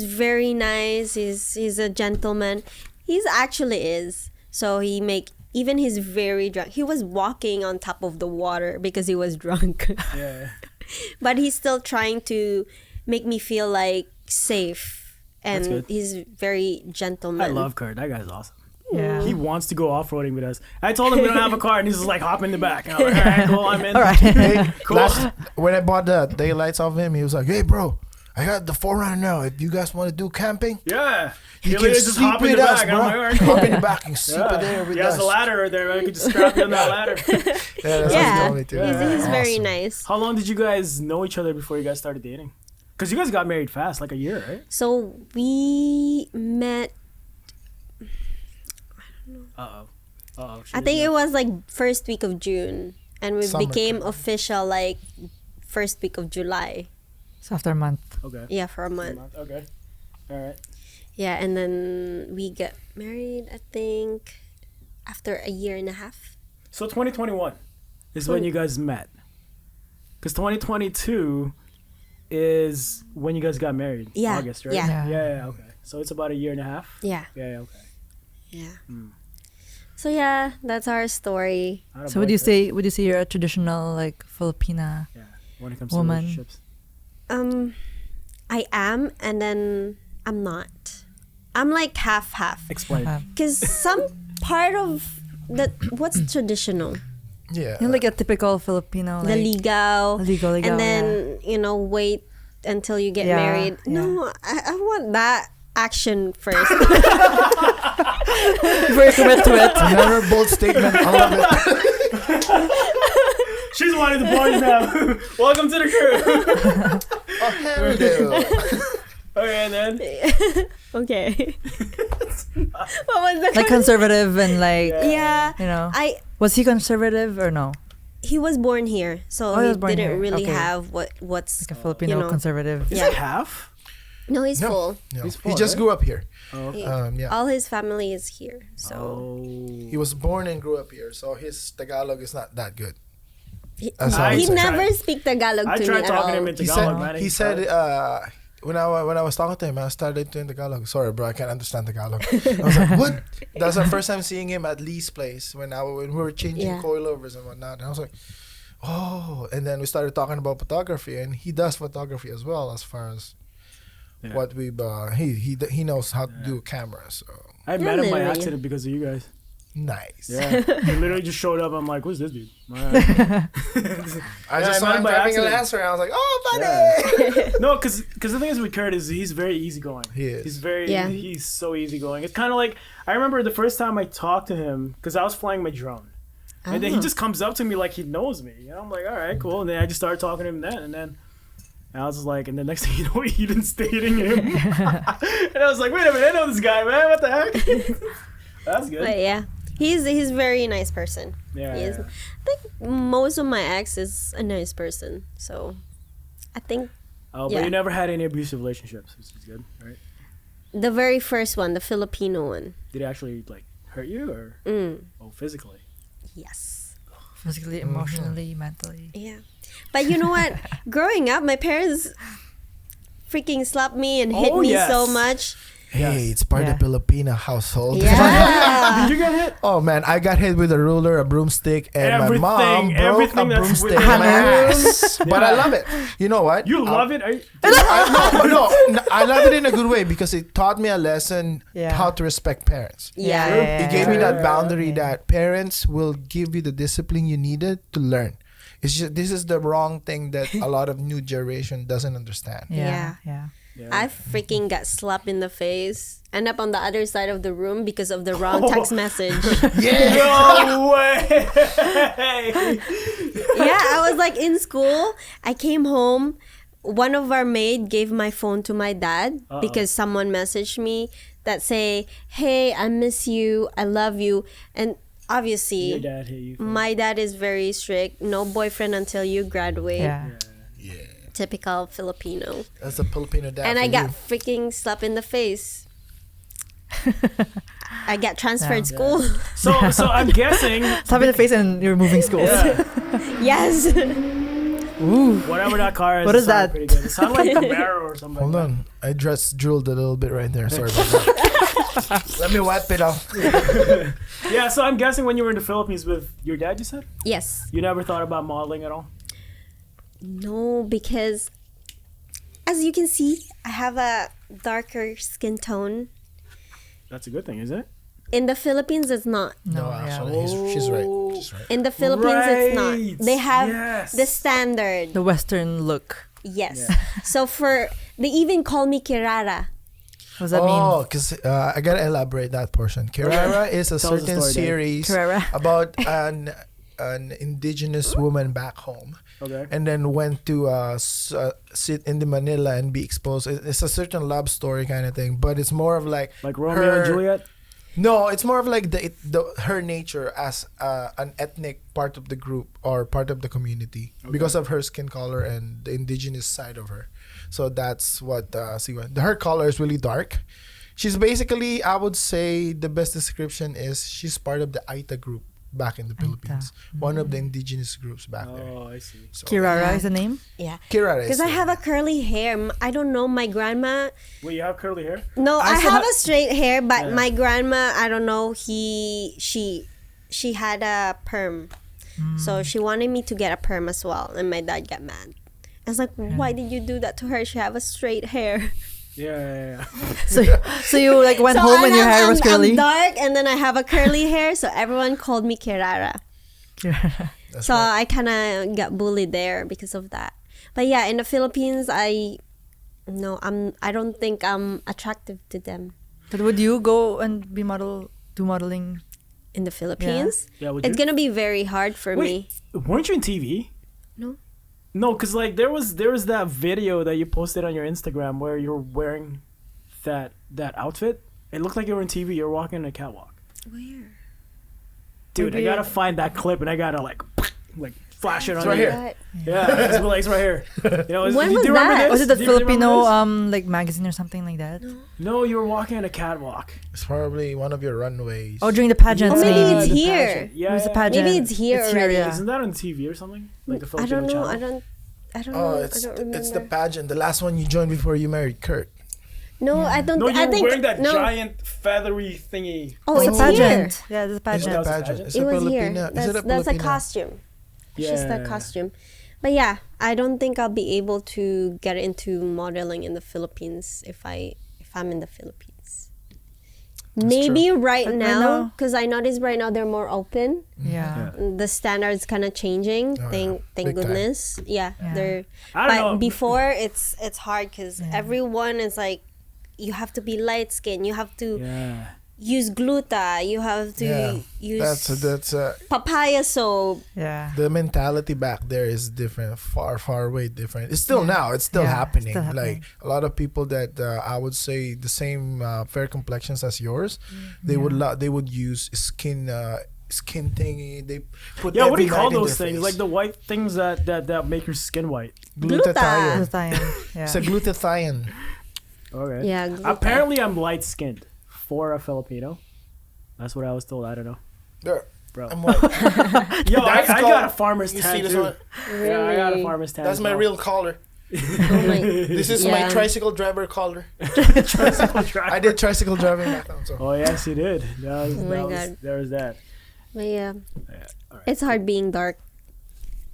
very nice. He's a gentleman. He's actually is. So even he's very drunk. He was walking on top of the water because he was drunk. Yeah. But he's still trying to make me feel like safe. That's And good. he's very gentleman. I love Kurt. That guy's awesome. Yeah. He wants to go off-roading with us. I told him we don't have a car, and he's just like, hop in the back. And I'm like, all right, cool, I'm in. All right. Hey, Cool. when I bought the daylights off him, he was like, "Hey, bro, I got the 4Runner now. If you guys want to do camping, Yeah. you He can literally just sleep hop in with the us, back. bro. I'm like, all right, Hop in the back and sleep Yeah. there with He has us." a ladder right there. I could just strap you on that ladder. Yeah, that's what he Yeah, told me too. he's very Awesome. nice. How long did you guys know each other before you guys started dating? Because you guys got married fast, like a year, right? So we met, Uh-oh. Uh-oh. I think it was like first week of June. And we Summer became time. official like first week of July. So after a month. Okay. Yeah, for a month. Okay. All right. Yeah, and then we got married, I think, after a year and a half. So 2021 is when you guys met. Because 2022 is when you guys got married. Yeah, August, right? yeah. Yeah, okay. So it's about a year and a half? Yeah, Yeah, okay. yeah. Hmm. So yeah, that's our story. Atta So boy, would you Kurt. say you're a traditional like Filipina? Yeah, when it comes Woman. to relationships. I am, and then I'm not. I'm like half. Explain. Because some part of what's traditional? Yeah. You're like a typical Filipino. The Like, ligaw. ligaw, And then, wait until you get Yeah, married. yeah. No, I want that action first. Before you commit to it. Another bold statement. I love it. She's one of the boys now. Welcome to the crew. Oh, hell no. Okay, and then? Okay. What was that? Like conservative and like, Yeah. you know. Was Was he conservative or no? he was born here, so Oh, he he was born didn't here. really Okay. have what's Like a Filipino conservative. Is Yeah. it half? No, he's No. full. No, He's he full, just right? grew up here. Oh, okay. Yeah. All his family is here. So Oh. He was born and grew up here, so his Tagalog is not that good. he, That's how he I never tried- speak Tagalog I to me tried at talking all. him into He Tagalog, said, man. he said when I was talking to him, I started doing Tagalog. Sorry, bro, I can't understand Tagalog. I was like, what? That's the first time seeing him at Lee's place when we were changing coilovers and whatnot. And I was like, oh. And then we started talking about photography, and he does photography as well, as far as what we he knows how to do cameras. So. I met him by accident because of you guys. Nice. Yeah. He literally just showed up. I'm like, who's this dude? I just saw him driving a Lancer, and I was like, oh, buddy. Yeah. No, because the thing is with Kurt is he's very easygoing. He is. He's so easygoing. It's kind of like, I remember the first time I talked to him, because I was flying my drone. And then he just comes up to me like he knows me. And I'm like, all right, cool. And then I just started talking to him then. And I was just like, and the next thing you know, he didn't stating him. And I was like, wait a minute, I know this guy, man. What the heck? That's good. But yeah. He's a very nice person. Yeah, I think most of my ex is a nice person. So I think. Oh, but you never had any abusive relationships, which is good, right? The very first one, the Filipino one. Did it actually like hurt you or physically? Yes. Physically, emotionally, mentally. Yeah. But you know what? Growing up, my parents freaking slapped me and hit me so much. Hey, it's part of the Filipino household. Yeah. Did you get hit? Oh man, I got hit with a ruler, a broomstick, and my mom broke a broomstick in my ass. But I love it. You know what? You love it? No, I love it in a good way because it taught me a lesson how to respect parents. Yeah. It gave me that boundary that parents will give you the discipline you needed to learn. It's just this is the wrong thing that a lot of new generation doesn't understand. Yeah. I freaking got slapped in the face. End up on the other side of the room because of the wrong text message. No way! Yeah, I was like in school. I came home. One of our maid gave my phone to my dad because someone messaged me that say, "Hey, I miss you. I love you." And obviously, your dad hit you. My dad is very strict. No boyfriend until you graduate. Yeah. Typical Filipino. That's a Filipino dad. And I got freaking slapped in the face. I got transferred school. So I'm guessing. Slap in the face and you're moving schools. Yes. Ooh. Whatever that car is. What is that? Pretty good. It sounded like Camaro or something. Hold on. I just drilled a little bit right there. Sorry about that. Let me wipe it off. Yeah, so I'm guessing when you were in the Philippines with your dad, you said? Yes. You never thought about modeling at all? No, because as you can see, I have a darker skin tone. That's a good thing, is it? In the Philippines, it's not. No, actually, she's right. She's right. In the Philippines, it's not. They have the standard. The Western look. Yes. So they even call me Kirara. What does that mean? Oh, because I gotta elaborate that portion. Kirara is a certain series about an indigenous woman back home. Okay. And then went to sit in the Manila and be exposed. It's a certain love story kind of thing, but it's more of like Romeo and Juliet. No, it's more of like her nature as an ethnic part of the group or part of the community because of her skin color and the indigenous side of her. So that's what her color is really dark. She's basically, I would say, the best description is she's part of the Aita group back in the Philippines. One of the indigenous groups back there. Oh, I see. So, Kirara is the name? Yeah. Kirara is because I have a curly hair. I don't know, my grandma. Wait, you have curly hair? No, I have a straight hair, but my grandma, I don't know, she had a perm. So she wanted me to get a perm as well, and my dad got mad. I was like, why did you do that to her? She have a straight hair. Yeah. So you like went home and your hair was curly? I'm dark, and then I have a curly hair, so everyone called me Kirara. So I kind of got bullied there because of that. But yeah, in the Philippines, I don't think I'm attractive to them. But would you go and do modeling in the Philippines? Yeah, it's gonna be very hard for me. Weren't you in TV? No, because like there was that video that you posted on your Instagram where you're wearing that outfit. It looked like you were in TV. You're walking on a catwalk. Where? Dude, I gotta find that clip and I gotta like flash it on right here. here. Yeah, it's right here. You know, when do was you remember that? this? Was it the Do you remember Filipino this? like magazine or something like that? No, you were walking on a catwalk. It's probably one of your runways. Oh, during the pageant. Oh, maybe it's the here. pageant. Yeah, It was the pageant. Maybe it's here already. yeah. Isn't that on TV or something? Like the I Filipino don't know. channel? I don't Oh, know. it's I don't remember. it's the pageant, the last one you joined before you married Kirk. No, I don't. No, you I were think wearing that no. giant feathery thingy. Oh, It's it's a here. pageant. Yeah, it's a It's pageant. a was a pageant. pageant? It's It a was here. Filipina. Is it a That's a Filipina? costume. It's just Yeah. that costume. But yeah, I don't think I'll be able to get into modeling in the Philippines if I'm in the Philippines. Maybe right But right now, now- because I noticed right now they're more open. Yeah. The standards kind of changing. Oh, thank Big time. goodness. Yeah, Yeah. they're. I don't But know. before it's hard because everyone is like, you have to be light skinned. You have to Yeah. use gluta. You have to Yeah. use That's papaya soap. Yeah. the mentality back there is different, far way different. It's still now, it's still Yeah, happening. still happening. Like a lot of people that I would say the same fair complexions as yours, they would use skin thingy. They put Yeah, what do you every call night in those their things? face. Like the white things that make your skin white. glutathione. Yeah. It's a glutathione. Okay. Yeah. gluta. Apparently, I'm light skinned for a Filipino. That's what I was told. I don't know. There, Bro. I'm white. Yo, I That's got called- a farmer's You tan see this too. one? Yeah, I got a Really? farmer's tan. That's as my well. real collar. Oh my. This is my Yeah. tricycle driver collar. Tricycle driver. I did tricycle driving back then. So. Oh yes, you did. Oh my God. There was that. But yeah, All right. it's hard being dark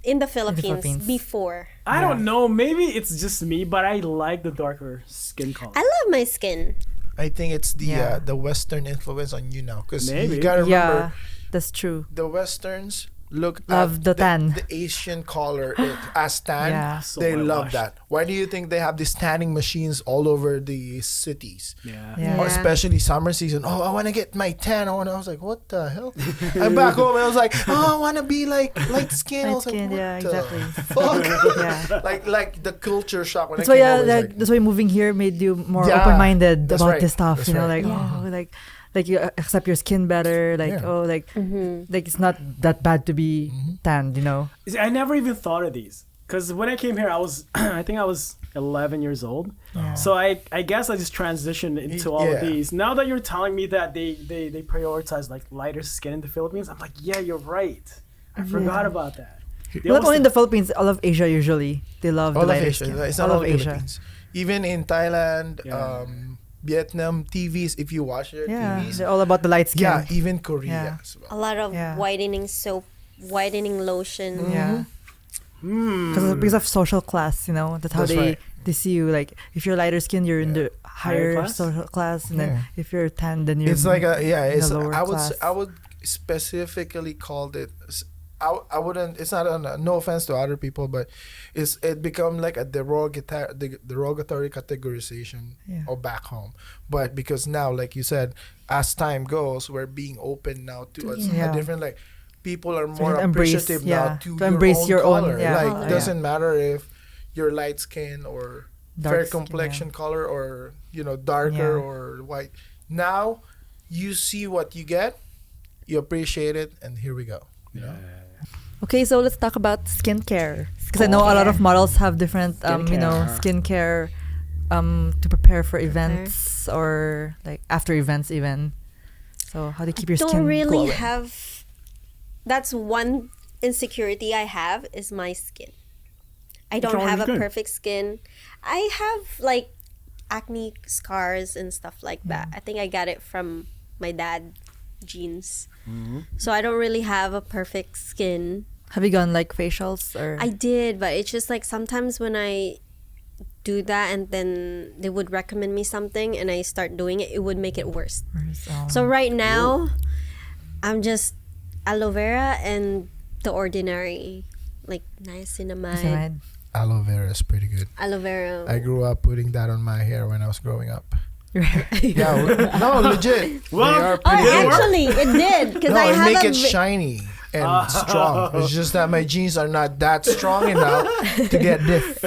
in the Philippines, Philippines. before. I don't know. Maybe it's just me, but I like the darker skin color. I love my skin. I think it's Yeah. the Western influence on you now, because Maybe. you gotta remember Yeah. That's true. the Westerns look Love at the tan. the Asian color as tan. Yeah. So They love whitewashed. that. Why do you think they have these tanning machines all over the cities? Yeah. Yeah. Or especially summer season. Oh, I want to get my tan. I was like, what the hell? I'm back home and I was like, oh, I want to be like light skin. I was like, Light-skinned, what yeah, the exactly. fuck? Yeah. like the culture shock when That's I why, came yeah, over. it's like, that's why moving here made you more Yeah, open-minded that's about right, this stuff. that's You know, right. like like you accept your skin better. Like Yeah. like it's not that bad to be tanned. You know. See, I never even thought of these because when I came here, I was I think I was 11 years old. So I guess I just transitioned into all of Yeah. these. Now that you're telling me that they prioritize like lighter skin in the Philippines, I'm like, yeah, you're right. I forgot about that. They Not only always- in the Philippines, all of Asia usually they love all the of lighter Asia. skin. It's not all all of Asia. Philippines. Even in Thailand, Yeah. Vietnam TVs, if you watch their Yeah, TVs, they're all about the light skin. yeah, even Korea Yeah. as A well. lot of Yeah. whitening soap, whitening lotion. Yeah. Hmm. Because of social class, you know, that's how That's they right. they see you. Like if you're lighter skin, you're in the Higher higher class? social class, and Yeah. then if you're tan, then you're It's like in the lower I would class. I would specifically call it. I wouldn't. It's not no offense to other people, but it become like a derogatory categorization of back home. But because now, like you said, as time goes, we're being open now to Yeah. a different like. People are So more to embrace- appreciative yeah, now to embrace your own, color. yeah, Like color. it doesn't matter if you're light skin or Dark fair skin, complexion color or darker Yeah. or white. Now you see what you get, you appreciate it, and here we go. You know? Okay, so let's talk about skincare because I know a lot of models have different skincare to prepare for events or like after events even. So how do you keep your skin Don't really glowing? have. That's one insecurity I have is my skin. I don't wrong have with a your skin? perfect skin. I have like acne scars and stuff like that. I think I got it from my dad genes. So I don't really have a perfect skin. Have you gone like facials or? I did, but it's just like sometimes when I do that and then they would recommend me something and I start doing it, it would make it worse. So right now, I'm just aloe vera and the ordinary, like niacinamide, Aloe vera is pretty good. aloe vera. I grew up putting that on my hair when I was growing up. Right. Yeah, no, legit. Well, they are Oh, pretty good. actually, it did because No, I it have make a it shiny and strong. It's just that my genes are not that strong enough to get diff.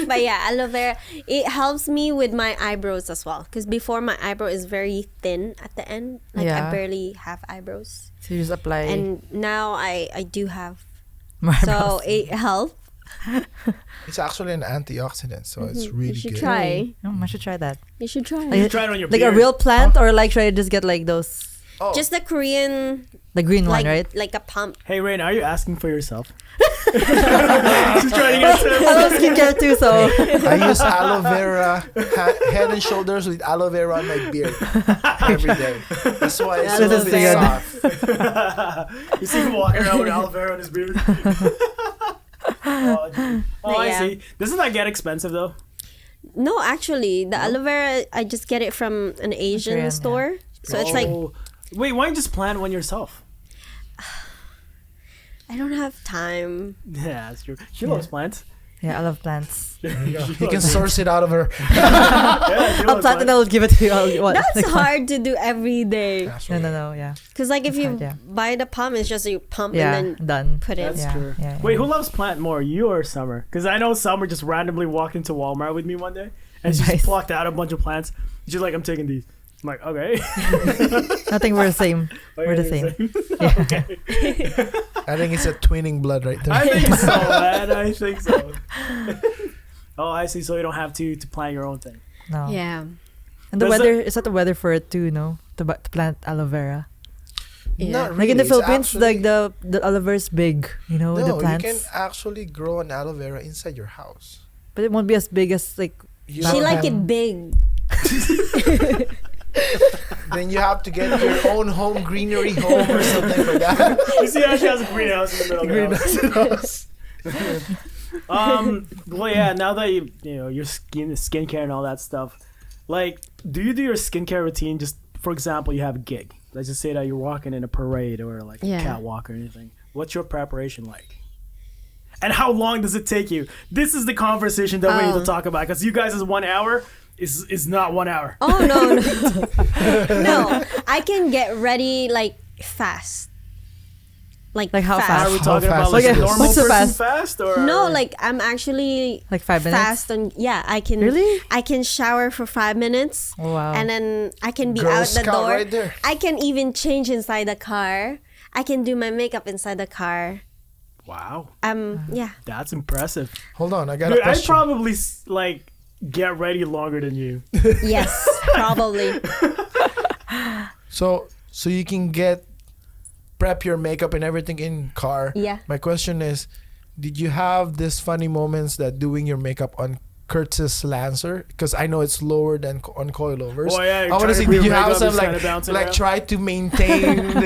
but yeah, aloe vera. It helps me with my eyebrows as well because before my eyebrow is very thin at the end. Like I Yeah. barely have eyebrows, So you just apply. and now I do have. more So eyebrows. it helps. It's actually an antioxidant, so it's really You should good. try. I should try that. You should try. Like, try it on your like a beard. real plant or like should I just get like those? Oh, Just the Korean, The green like one, right? like a pump. Hey, Rain, are you asking for yourself? Just trying to get I love skincare too, so I use aloe vera, head and shoulders with aloe vera on my beard every day. That's why it's a This little is bit good. soft. You see him walking around with aloe vera on his beard. I Yeah. see. Doesn't that get expensive though? No, actually, the aloe vera I just get it from an Asian Korean, yeah. store. So it's like Oh. Wait, why don't you just plant one yourself? I don't have time. Yeah, that's true. She loves plants. yeah, I love plants. You can source it out of her. Yeah, she I'll loves plant and plants. I'll give it to you. What? That's next time. hard to do every day. No, yeah. Cause like if you hard, yeah. buy the pump, it's just you pump Yeah, and then done. put it. That's Yeah, true. yeah, Wait, yeah. who loves plant more, you or Summer? Because I know Summer just randomly walked into Walmart with me one day and she Nice. just plucked out a bunch of plants. She's like, I'm taking these. I'm like, okay. Nothing, we're the same. We're the same. I think it's a twinning blood right there. I think so, man. I think so. Oh, I see. So you don't have to plant your own thing. No. Yeah. And the Does weather, is that the weather for it too, no? To plant aloe vera. Yeah. Not Like in the really. It's Philippines, actually- like the aloe vera is big, you know, with the No, you plants. can actually grow an aloe vera inside your house. But it won't be as big as like You She don't like have- it big. Then you have to get your own home greenery home or something like that. You see how she has a greenhouse in the middle of the house. Well, yeah. Now that you know your skincare and all that stuff, like, do you do your skincare routine? Just for example, you have a gig. Let's just say that you're walking in a parade or like Yeah. a catwalk or anything. What's your preparation like? And how long does it take you? This is the conversation that we need to talk about because you guys is 1 hour. Is not 1 hour. Oh no, no. I can get ready like fast. Like how Are fast? we How talking fast about like is a this? normal What's so person fast? fast or No, like I'm actually 5 minutes. fast on. Yeah, I can. Really? I can shower for 5 minutes. Oh, wow. And then I can be Girl out the Scout door. right there. I can even change inside the car. I can do my makeup inside the car. Wow, Yeah. that's impressive. Hold on, I got Dude, a I question. probably like get ready longer than you. Yes, probably. So you can prep your makeup and everything in car. Yeah. My question is, did you have this funny moments that doing your makeup on Curtis Lancer? Because I know it's lower than on coilovers. Oh, yeah, you're I want trying to to see, put did your you have makeup, some it's kinda bouncing like around. try to maintain the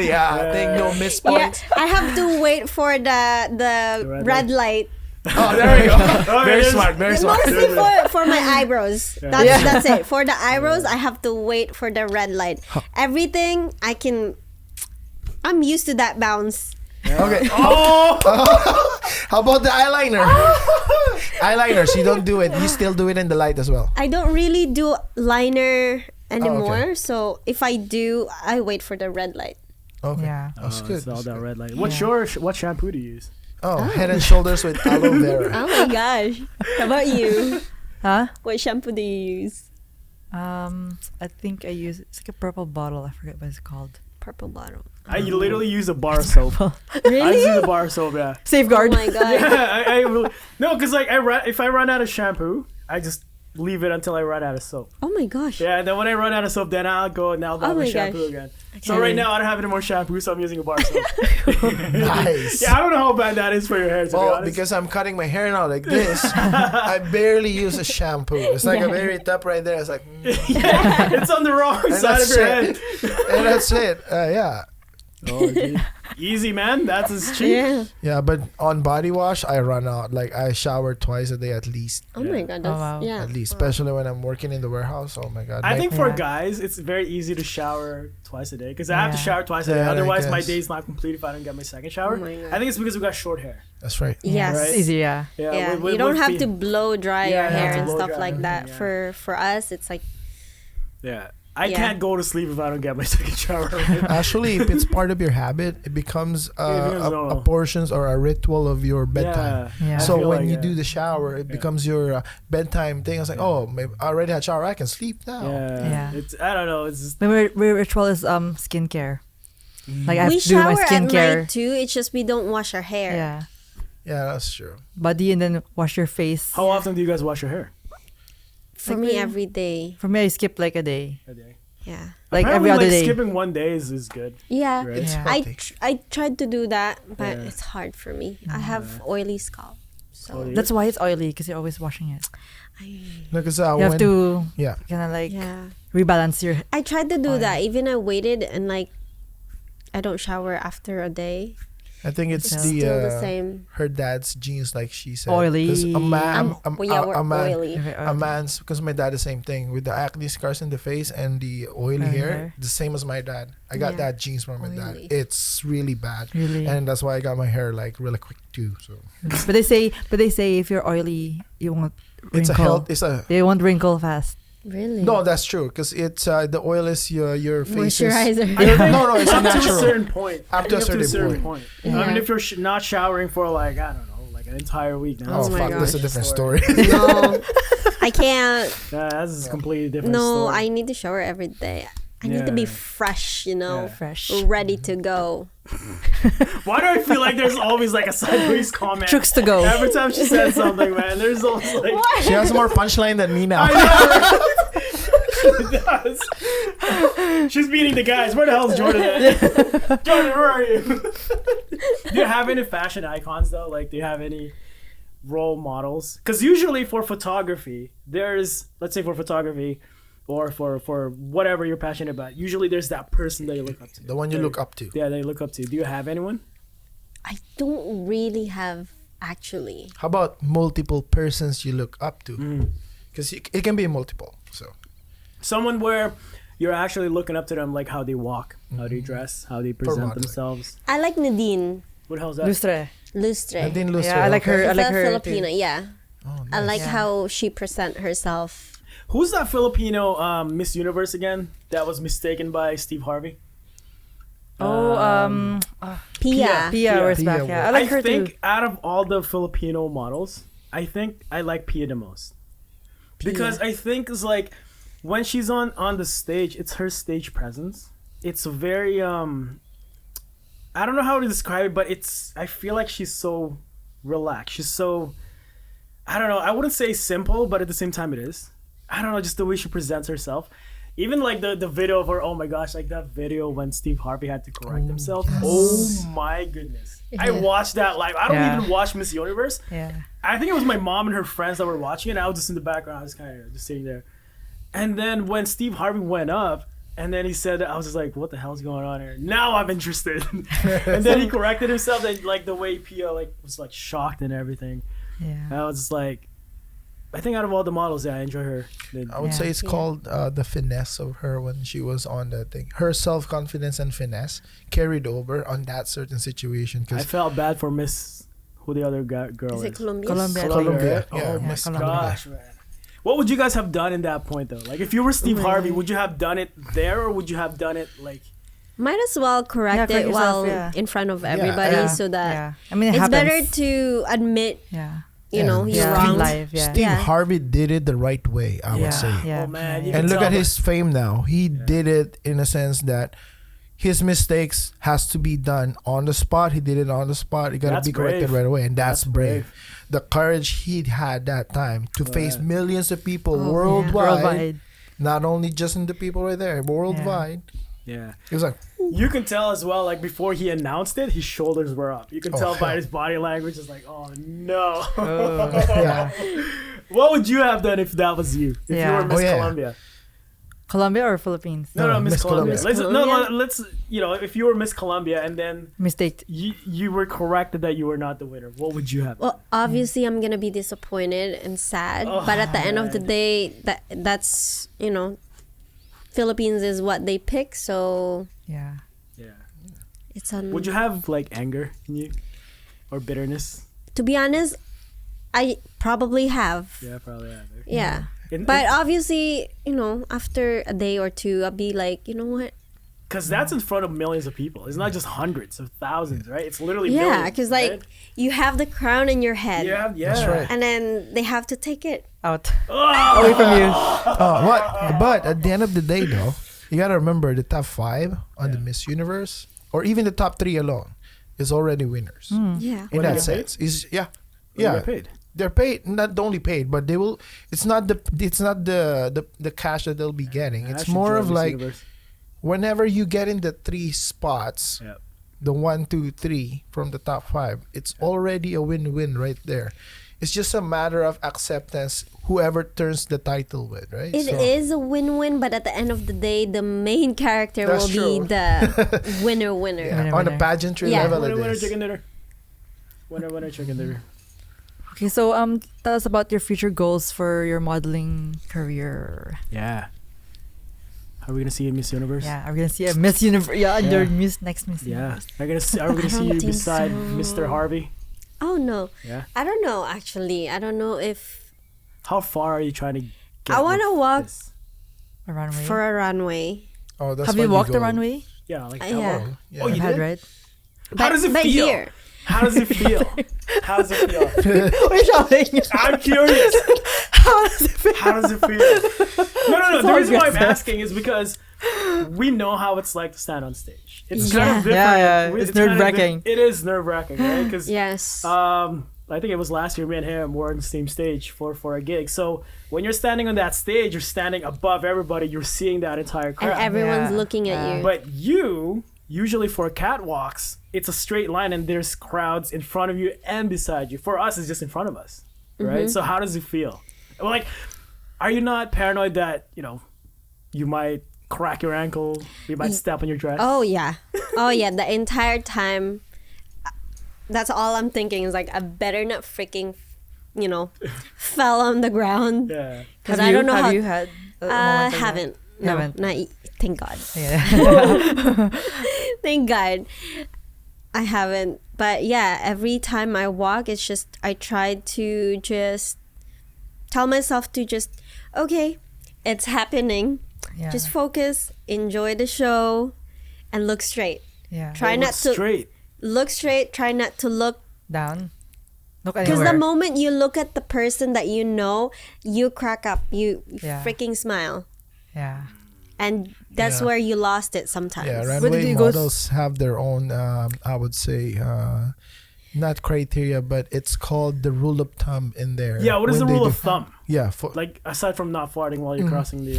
thing, no miss Yeah, points? I have to wait for the red red light. Oh, there we go. Oh, Very it is. smart, very smart. Mostly for my eyebrows. That's it. For the eyebrows, I have to wait for the red light. Everything I'm used to that bounce. Okay. Oh, How about the eyeliner? Eyeliners, you don't do it. You still do it in the light as well. I don't really do liner okay. anymore. So if I do, I wait for the red light. Okay. Yeah. That's Oh, good. it's all That's that good. red light. What shampoo do you use? Oh, Head and Shoulders with aloe vera. Oh my gosh. How about you? Huh? What shampoo do you use? I think I use it's like a purple bottle. I forget what it's called. Purple bottle. I literally use a bar soap. I Really? use a bar soap. Yeah. Oh Safeguard. my god. Yeah, I really, no, because like if I run out of shampoo, I just leave it until I run out of soap. Oh my gosh. Yeah, and then when I run out of soap, then I'll go and I'll buy Oh my my shampoo gosh. again. So right now I don't have any more shampoo, so I'm using a bar soap. Nice. Yeah, I don't know how bad that is for your hair, to be Well, honest. because I'm cutting my hair now like this, I barely use a shampoo. It's like a very top right there. It's like, Yeah, it's on the wrong and side of that's your head. it. And that's it. Yeah. Oh, dude. Easy, man. That's as cheap. Yeah. Yeah, but on body wash, I run out. Like, I shower twice a day at least. Oh my god. That's, wow. yeah. At least, especially when I'm working in the warehouse. Oh my God. I think for Yeah. guys, it's very easy to shower twice a day because I have to Yeah. shower twice a day. Yeah, I Otherwise, my guess. day's not complete if I don't get my second shower. Oh my God. I think it's because we got short hair. That's right. Yes. Right? It's easy, yeah. Yeah. with- You don't with have feet. to blow dry Yeah, your you have hair to and blow stuff dry like that. everything, For us, it's like Yeah. I Yeah. can't go to sleep if I don't get my second shower. Actually, if it's part of your habit, it becomes becomes a normal. portions or a ritual of your bedtime. Yeah. Yeah. I So feel when like, you yeah. do the shower, it becomes your bedtime thing. It's like, oh, maybe I already had shower. I can sleep now. Yeah. Yeah. It's I don't know. It's just, My ritual is skincare. Like I have we to do my shower at skincare. night too. It's just we don't wash our hair. Yeah. Yeah, that's true. Body and then wash your face. how often do you guys wash your hair? For Like me, we- every day. For me, I skip like a day. A day. Yeah. Like Apparently, every other like, day. skipping one day is good. Yeah. Right? It's Yeah. healthy. I tried to do that, but Yeah. it's hard for me. I have oily scalp. So Oily. That's why it's oily because you're always washing it. Because You have to yeah. kind of like yeah. rebalance your. I tried to do Oil. that. Even I waited and like I don't shower after a day. I think it's It's the Still the same. her dad's genes, like she said. Oily. 'Cause a man, We're a man, oily. a man's, because my dad the same thing with the acne scars in the face and the oily Oily hair, hair. the same as my dad. I got Yeah. that genes from my dad. Oily. It's really bad, Really. and that's why I got my hair like really quick too. So But they say if you're oily, you won't wrinkle. it's a health. It's a They won't wrinkle fast. Really? no, that's true because it's the oil is your face. Moisturizer. No, it's a Up to a natural. certain point. Up to a I think certain point. I mean, Yeah. if you're not showering for like I don't know, like an entire week, now Oh, Oh my fuck, that's a gosh. different story. No, I can't. yeah, that's a completely different No, story. I need to shower every day. I need to be Yeah. fresh, you know, Yeah. Fresh. ready to go. Why do I feel like there's always like a sideways comment Tricks to go. every time she says something, man? There's always like She has more punchline than me now. I know. She does. She's beating the guys. Where the hell is Jordan at? Jordan, where are you? Do you have any fashion icons though? Like, do you have any role models? Because usually for photography, there's, let's say for photography, or for whatever you're passionate about, usually there's that person that you look up to. The one you look up to. Yeah, they look up to. Do you have anyone? I don't really have actually. How about multiple persons you look up to? Because it can be multiple. So Someone where you're actually looking up to them, like how they walk, how they dress, how they present modeling. themselves. I like Nadine What the hell is that? Lustre. Lustre. Nadine Lustre, Yeah, I like her. I She's like a her. Filipino, too. yeah. Oh, I like Yeah. how she present herself. Who's that Filipino Miss Universe again that was mistaken by Steve Harvey? Oh, Pia. Pia wears Pia back. wears- Yeah, I like her think too. out of all the Filipino models, I think I like Pia the most. Because I think it's like when she's on the stage, it's her stage presence. It's very I don't know how to describe it, but I feel like she's so relaxed. She's so, I don't know, I wouldn't say simple, but at the same time it is. I don't know, just the way she presents herself. Even like the video of her, oh my gosh, like that video when Steve Harvey had to correct himself. yes. Oh my goodness. I watched that live. I don't Yeah. even watch Miss Universe. Yeah. I think it was my mom and her friends that were watching it. I was just in the background. I was kind of just sitting there. And then when Steve Harvey went up, and then he said, I was just like, what the hell's going on here? Now I'm interested. And then he corrected himself, and like the way Pia like was like shocked and everything. Yeah. And I was just like, I think out of all the models, yeah, I enjoy her. I would Yeah. say it's called the finesse of her when she was on that thing. Her self-confidence and finesse carried over on that certain situation. I Because felt bad for Miss, who the other girl Is it Colombia? Colombia. Colombia, Oh yeah, my Miss gosh, man. What would you guys have done in that point though? Like if you were Steve Harvey, would you have done it there or would you have done it like? Might as well correct Yeah, it correct yourself, while yeah. in front of everybody Yeah. so that Yeah. I mean, it it's happens. better to admit, Yeah. you know, Yeah. you're Yeah. wrong. Live. Yeah. Steve Yeah. Harvey did it the right way, I Yeah. would say. Yeah. Oh man, you Yeah. And can look tell at his fame now. He did it in a sense that his mistakes has to be done on the spot. He did it on the spot. He got to That's be corrected brave. right away, and that's, That's brave. brave. The courage he had that time to face yeah. millions of people Oh, worldwide, yeah. Worldwide. not only just in the people right there, worldwide. Yeah. He was like, You can tell as well, like before he announced it, his shoulders were up. You can Oh, tell by hell. his body language. It's like, oh no. yeah. What would you have done if that was you? If you Yeah. were Miss Oh, yeah. Colombia? Colombia or Philippines? No, No, Miss Miss Colombia. Colombia. Let's, Colombia? no, let's, if you were Miss Colombia and then Mistake. you were corrected that you were not the winner, what would you have? Well, obviously, I'm gonna be disappointed and sad, but at the end of the day, that's you know, Philippines is what they pick, so Yeah. Yeah. it's on. Would you have like anger in you or bitterness? To be honest, I probably have. Yeah, probably have. Yeah. In- But obviously, you know, after a day or two, I'll be like, you know what? Because that's in front of millions of people. It's not just hundreds of thousands, right? It's literally Yeah, millions. because like right? you have the crown in your head, Yeah, yeah. That's right. and then they have to take it. Out. Oh! Away from you. what? But at the end of the day, though, you gotta remember the top 5 on the Miss Universe, or even the top 3 alone, is already winners. Yeah. In What do that you get sense, is What do you yeah. get paid? they're paid, not only paid, but they will. It's not the cash that they'll be getting. I It's should more join of Miss like Universe. whenever you get in the 3 spots, Yep. the 1, 2, 3 from the top 5, it's already a win-win right there. It's just a matter of acceptance. Whoever turns the title with, right? It is a win-win, but at the end of the day, the main character That's will true. be the winner. Yeah, Winner, on a winner. pageantry Yeah. level. Winner, it winner, is. chicken dinner. Winner, chicken dinner. Okay, so tell us about your future goals for your modeling career. Yeah. Are we gonna see a Miss Universe? Yeah, are we gonna see a Miss Universe? Yeah, Yeah. your next Miss Yeah. Universe. Are we gonna see don't you think beside so. Mr. Harvey? Oh no, Yeah. I don't know actually. I don't know if How far are you trying to get? I want to with walk this? A runway. for a runway. Oh, that's Have when you walked the go. runway? Yeah, like Yeah. Oh, yeah. Oh, you Had, did? right? How does it but feel? Here, How does it feel? How does it feel? We're shouting. I'm curious. How does it feel? How does it feel? No. The all reason why I'm aggressive. asking is because we know how it's like to stand on stage. It's Yeah. kind of different. Yeah. It's kind of nerve-wracking. It is nerve-wracking, right? Because yes. I think it was last year, me and him were on the same stage for a gig. So when you're standing on that stage, you're standing above everybody. You're seeing that entire And crowd. everyone's Yeah. looking at you. But you, usually for catwalks, it's a straight line and there's crowds in front of you and beside you. For us, it's just in front of us, right? So how does it feel? Well, like, are you not paranoid that, you might crack your ankle, you might step on your dress? Oh yeah. Oh yeah. The entire time, that's all I'm thinking is like I better not freaking, fell on the ground. Yeah. Because I don't know have how. you had a moment like that? Haven't. You No, haven't? not thank God. Yeah. Thank God. I haven't. But yeah, every time I walk, it's just I try to just tell myself to just okay, it's happening. Yeah. Just focus, enjoy the show, and look straight. Yeah. Try Look not to straight. look straight. Try not to look. Down. Look Because anywhere. the moment you look at the person that you know, you crack up. You Yeah. freaking smile. Yeah. And that's Yeah. where you lost it sometimes. Yeah, But did runway you go models have their own, I would say, not criteria, but it's called the rule of thumb in there. Yeah, what is the When they rule do- of thumb? Yeah, Like, aside from not farting while you're crossing the...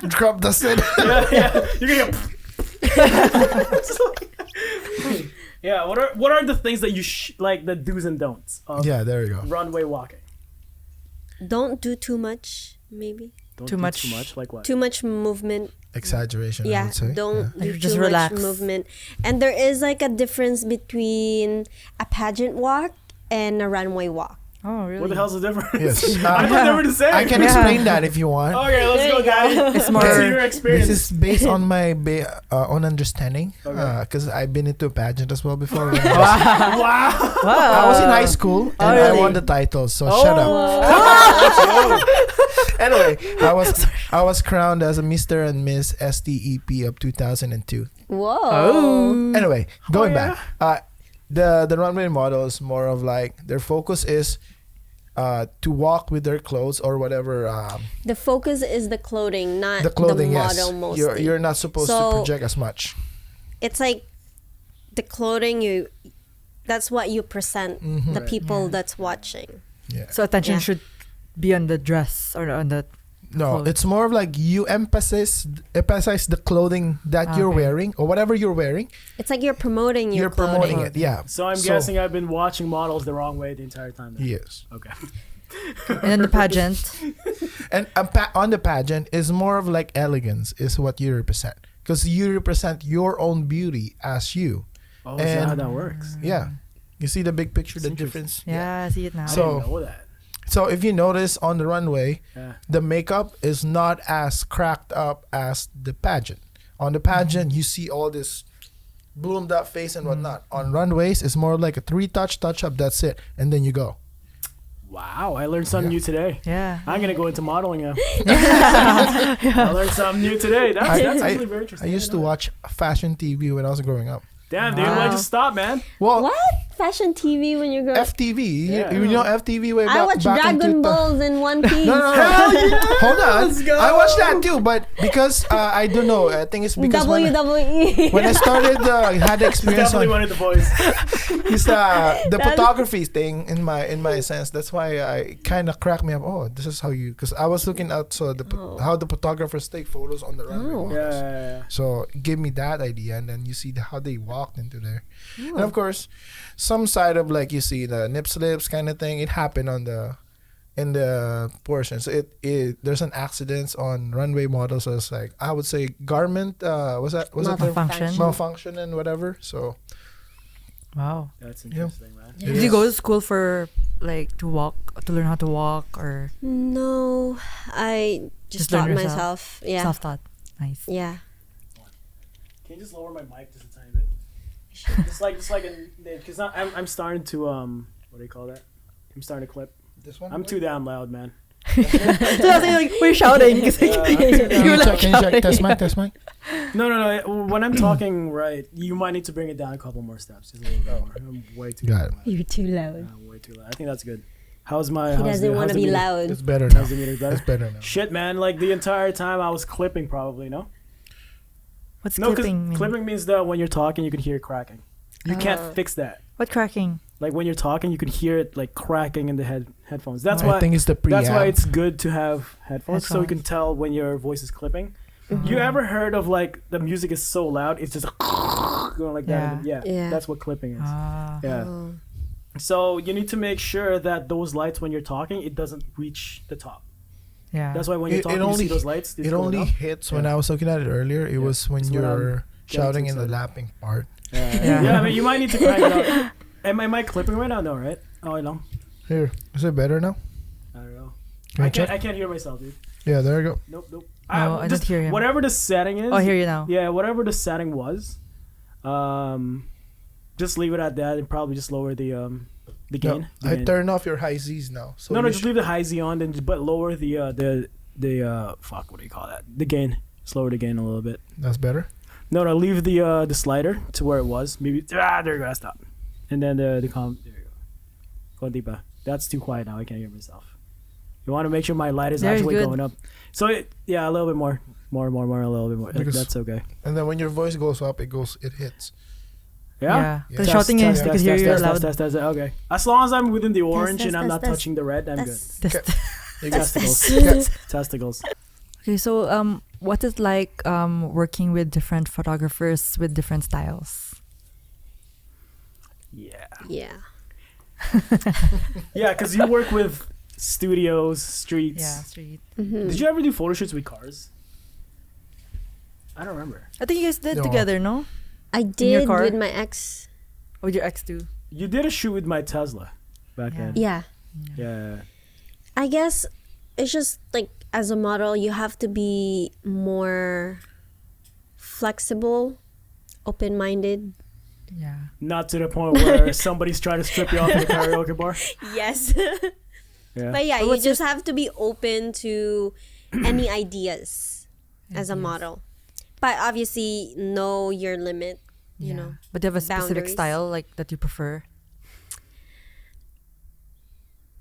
drop the sit. yeah. You're gonna get... Yeah, what are the things that you like the do's and don'ts of Yeah, there you go. runway walking? Don't do too much, maybe. Don't Too do much. Too much. Like what? Too much movement. Exaggeration, I Yeah, would say. don't do Just too relax. much movement. And there is like a difference between a pageant walk and a runway walk. Oh, really? What the hell's the difference? Yes. I thought they were the same. I can Yeah. explain that if you want. Okay, let's There go, you go. Daddy. It's more- Let's see your experience. This is based on my own understanding, Okay. because I've been into a pageant as well before. When Wow. I was in high school and I really? won the title, so shut up. Anyway, I was crowned as a Mr. and Miss STEP of 2002. Whoa. Oh. Anyway, going yeah. back, the runway model is more of like their focus is to walk with their clothes or whatever. The focus is the clothing, not The clothing, the yes. model mostly. You're not supposed to So- project as much. It's like the clothing that's what you present the Right. people Yeah. that's watching. Yeah. So attention Yeah. should be on the dress or on the. No, clothes. it's more of like you emphasize the clothing that you're Okay. wearing or whatever you're wearing. It's like you're promoting your You're promoting clothing. it. Yeah. So I'm guessing I've been watching models the wrong way the entire time. then. Yes. Okay. And then the pageant. And on the pageant is more of like elegance is what you represent because you represent your own beauty as you. Oh, is that how And- that works? Yeah. You see the big picture, It's the interesting. difference. Yeah, I see it now. I So- didn't know that. So if you notice on the runway, Yeah. the makeup is not as cracked up as the pageant. On the pageant, you see all this bloomed up face and whatnot. On runways, it's more like a 3-touch touch up. That's it, and then you go. Wow, I learned something new today. Yeah. I'm gonna go into modeling now. I learned something new today. That's actually very I interesting. used to watch fashion TV when I was growing up. Damn, dude, Wow. why'd you stop, man? Well, What? fashion TV when you grow up? FTV. Yeah. You know FTV way back. I watched back in Dragon 2000. Balls in One Piece. No. Hell yeah! Hold on. Let's go. I watched that too, but because I don't know. I think it's because WWE. when I started, had the experience Definitely on one of the boys. it's the photography thing in my sense. That's why I kind of cracked me up. Oh, this is how you. Because I was looking at how the photographers take photos on the runway. Oh. models. Yeah. So give me that idea, and then you see how they walked into there, and of course, some side of like you see the nip slips kind of thing. It happened in the portion. So it there's an accident on runway models. So it's like I would say garment. Was that Malfunction. malfunction and whatever. So Wow. That's interesting, man. It Did is. you go to school for like to learn how to walk, or No, I just learn taught yourself? myself. Yeah. self-taught? Nice. Yeah. Can you just lower my mic just a tiny bit? Just like because I'm starting to what do you call that? I'm starting to clip. this one. I'm too damn loud, man. So I was like, we're shouting. 'cause Yeah. you were like Can you check shouting. test mic? No. When I'm talking right, you might need to bring it down a couple more steps. Just a little bit more. I'm way too Got it. loud. You're too loud. I'm way too loud. I think that's good. How's my? He how's doesn't the- want how's to the be meter? It's loud. better now. How's the meter better? It's better now. Shit, man! Like the entire time I was clipping, probably no. What's No, because clipping mean? clipping means that when you're talking, you can hear it cracking. You can't Oh. fix that. What cracking? Like when you're talking, you can hear it like cracking in the headphones. That's I why. think it's the preamp. That's why it's good to have headphones, so you can Headphones. tell when your voice is clipping. You ever heard of like the music is so loud, it's just going like that? Yeah. Yeah. That's what clipping is. Ah. Yeah. Oh. So you need to make sure that those lights, when you're talking, it doesn't reach the top. Yeah. That's why when you're It- talking, it you only- see those lights. it's It going only up. hits when Yeah. I was looking at it earlier. It was when That's what you're shouting in the getting to lapping part. Yeah. Yeah. I mean, you might need to crank it up. Am I clipping right now? No, right? Oh, I know. Here, is it better now? I don't know. Can I you check? can't hear myself, dude. Yeah, there you go. Nope. I just don't hear him. Whatever the setting is. Oh, I hear you now. Yeah, whatever the setting was, just leave it at that and probably just lower the gain. No, the I gain. turn off your high Z's now. So No, you just leave the high Z on, then but lower the fuck, what do you call that? The gain. Just lower the gain a little bit. That's better. No, leave the slider to where it was. Maybe there you go. Stop. And then the there you go. Konti. That's too quiet now. I can't hear myself. You want to make sure my light is Very actually good. going up. So a little bit more, a little bit more. Because- That's okay. And then when your voice goes up, it hits. Yeah. Yeah. Yeah. The Test, shouting is they could hear you loud. Test. Okay. As long as I'm within the orange test, and I'm not test, touching the red, I'm good. That's Test. You Testicles. Testicles. Okay, so what is like working with different photographers with different styles? Yeah. yeah. Yeah, because you work with studios, streets. Yeah, street. Mhm. Did you ever do photo shoots with cars? I don't remember. I think you guys did No. together, no? I your did car? with my ex. With your ex too. You did a shoot with my Tesla back Yeah. then. Yeah. Yeah. I guess it's just like as a model, you have to be more flexible, open-minded. Yeah. Not to the point where somebody's trying to strip you off in a karaoke bar. Yes. Yeah. But yeah, But you what's just have to be open to any ideas as a model. But obviously know your limit, you know. But do you have a specific boundaries. style like that you prefer?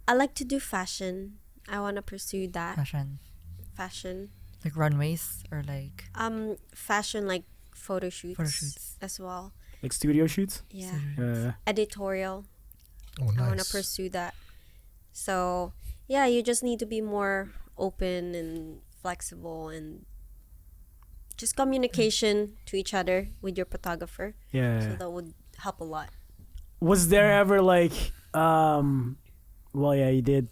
I like to do fashion. I want to pursue that fashion. Like runways or like Fashion like photo shoots, Photo shoots. as well. Like studio shoots? Yeah. Yeah. Editorial. Oh, I want to nice. pursue that. So, yeah, you just need to be more open and flexible and just communication to each other with your photographer. Yeah. So that would help a lot. Was there ever like, well, yeah, you did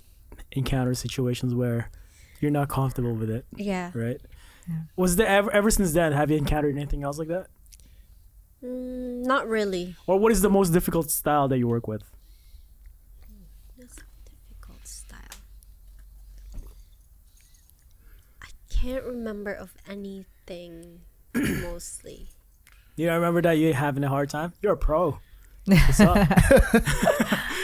encounter situations where you're not comfortable with it, Yeah. right? Yeah. Was there ever since then, have you encountered anything else like that? Not really. Or what is the most difficult style that you work with? That's a difficult style. I can't remember of anything mostly. You remember that you're having a hard time? You're a pro. What's up?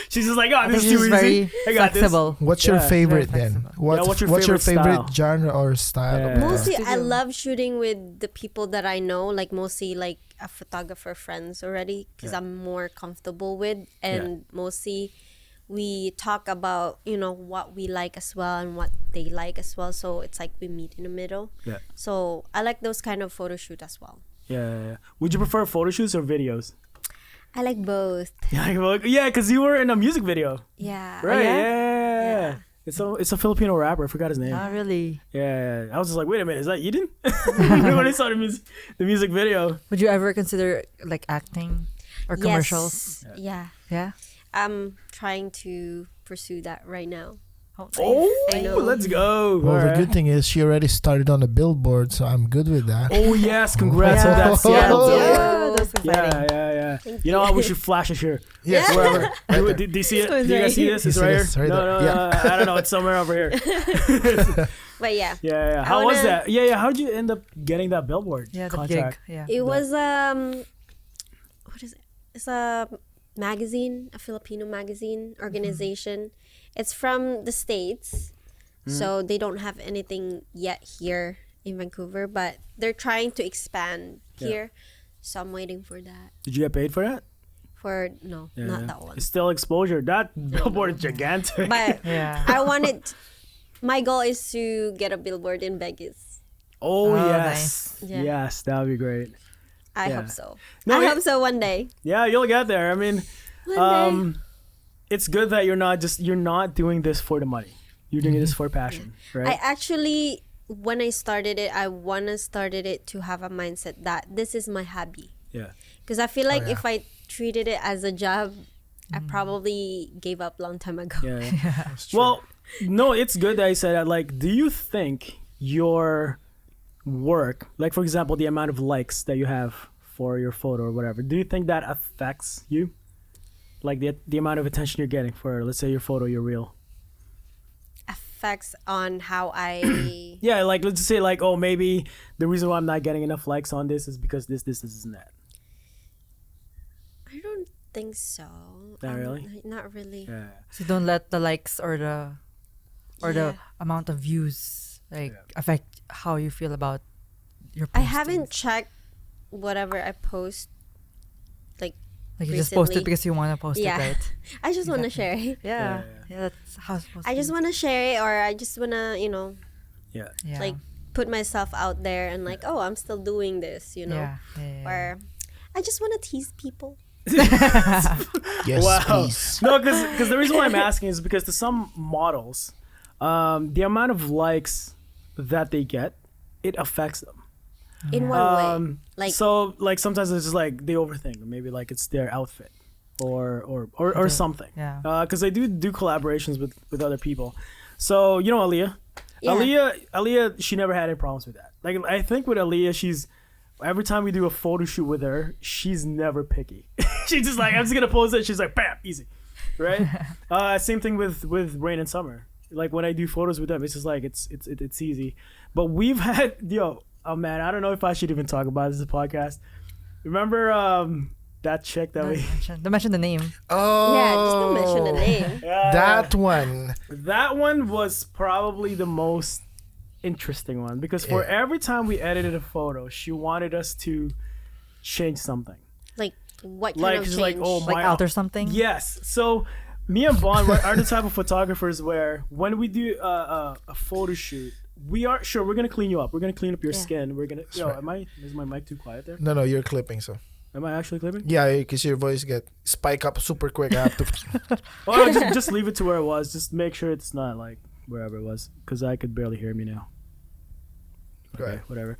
She's just like, oh, I this think is she's too very easy. I got this. flexible. What's your Yeah, favorite very then? flexible. What's your your favorite favorite style? genre or style? Yeah. of Mostly, I Studio. love shooting with the people that I know. Like mostly, like a photographer friends already because I'm more comfortable with, and mostly we talk about, you know, what we like as well and what they like as well. So it's like we meet in the middle. Yeah. So I like those kind of photo shoot as well. Yeah. Would you prefer photo shoots or videos? I like both. Yeah, because you were in a music video. Yeah. Right. yeah? Yeah. It's a Filipino rapper. I forgot his name. Not really. Yeah. I was just like, wait a minute, is that Eden? When I saw the music video. Would you ever consider like acting or commercials? Yes. Yeah. Yeah. I'm trying to pursue that right now. Oh, I know. let's go. Well, All the right. good thing is she already started on a billboard, so I'm good with that. Oh yes, congrats on that Yeah. Seattle deal. Yeah, that's exciting. Yeah. Thank You know what? We should flash it here. Yes, Wherever. Right Do you see it? This Do you guys one's see right this? You It's see right this? here. Right No, there. I don't know. It's somewhere over here. But yeah. Yeah. I How was wanna- that? Yeah. How'd you end up getting that billboard Yeah, the contract? gig. Yeah. It was what is it? It's a magazine, a Filipino magazine organization. It's from the States. So they don't have anything yet here in Vancouver, but they're trying to expand here. So I'm waiting for that. Did you get paid for that? No, Yeah. not that one. It's still exposure. That billboard is gigantic. But Yeah. I wanted. My goal is to get a billboard in Vegas. Oh, Oh, yes. nice. Yeah. Yes, that would be great. I Yeah. hope so. No, I it- hope so one day. Yeah, you'll get there. I mean, One day. it's good that you're not doing this for the money. You're doing this for passion, I right? actually, when I started it, I started it to have a mindset that this is my hobby. Yeah. Because I feel like yeah. if I treated it as a job, I probably gave up long time ago. Yeah. Well, no, it's good that I said that. Like, do you think your work, like for example, the amount of likes that you have for your photo or whatever, do you think that affects you? Like the amount of attention you're getting for, let's say, your photo, your reel. Affects on how I. Yeah, like let's just say like, oh, maybe the reason why I'm not getting enough likes on this is because this, and that. I don't think so. Not really? Not really. Yeah. So don't let the likes or the Yeah. amount of views like Yeah. affect how you feel about your. I Postings. haven't checked whatever I post. Like you just post it recently. because you want to post Yeah. it, right? I just want to share it. Yeah. Yeah. Yeah, that's how it's supposed I to just be. want to share it, or I just want to, Yeah. Yeah. like put myself out there and like, oh, I'm still doing this, yeah. Or I just want to tease people. Yes, Wow. please. No, because the reason why I'm asking is because to some models, the amount of likes that they get, it affects them. In what way? Like, so like sometimes it's just like they overthink, or maybe like it's their outfit, or something. Yeah. Because I do collaborations with other people. So you know Aaliyah. Yeah. Aaliyah, she never had any problems with that. Like I think with Aaliyah, she's every time we do a photo shoot with her, she's never picky. She's just like, I'm just gonna post it. She's like, bam, easy, right? Same thing with Rain and Summer. Like when I do photos with them, it's just like it's easy. But we've had oh man, I don't know if I should even talk about this in the podcast. Remember that chick that we Don't mention the name. Oh, yeah, just don't mention the name. That one. That one was probably the most interesting one because for Yeah. every time we edited a photo, she wanted us to change something. Like, what kind Like of she's change? like, oh Like my, alter something. yes. So me and Bond are the type of photographers where when we do a photo shoot, we are sure we're gonna clean you up. We're gonna clean up your Yeah. skin. We're gonna. right. Is my mic too quiet there? No, you're clipping, so. Am I actually clipping? Yeah, because your voice get spike up super quick. I have to. Oh, no, just leave it to where it was. Just make sure it's not like wherever it was, because I could barely hear me now. Go Okay, ahead. whatever.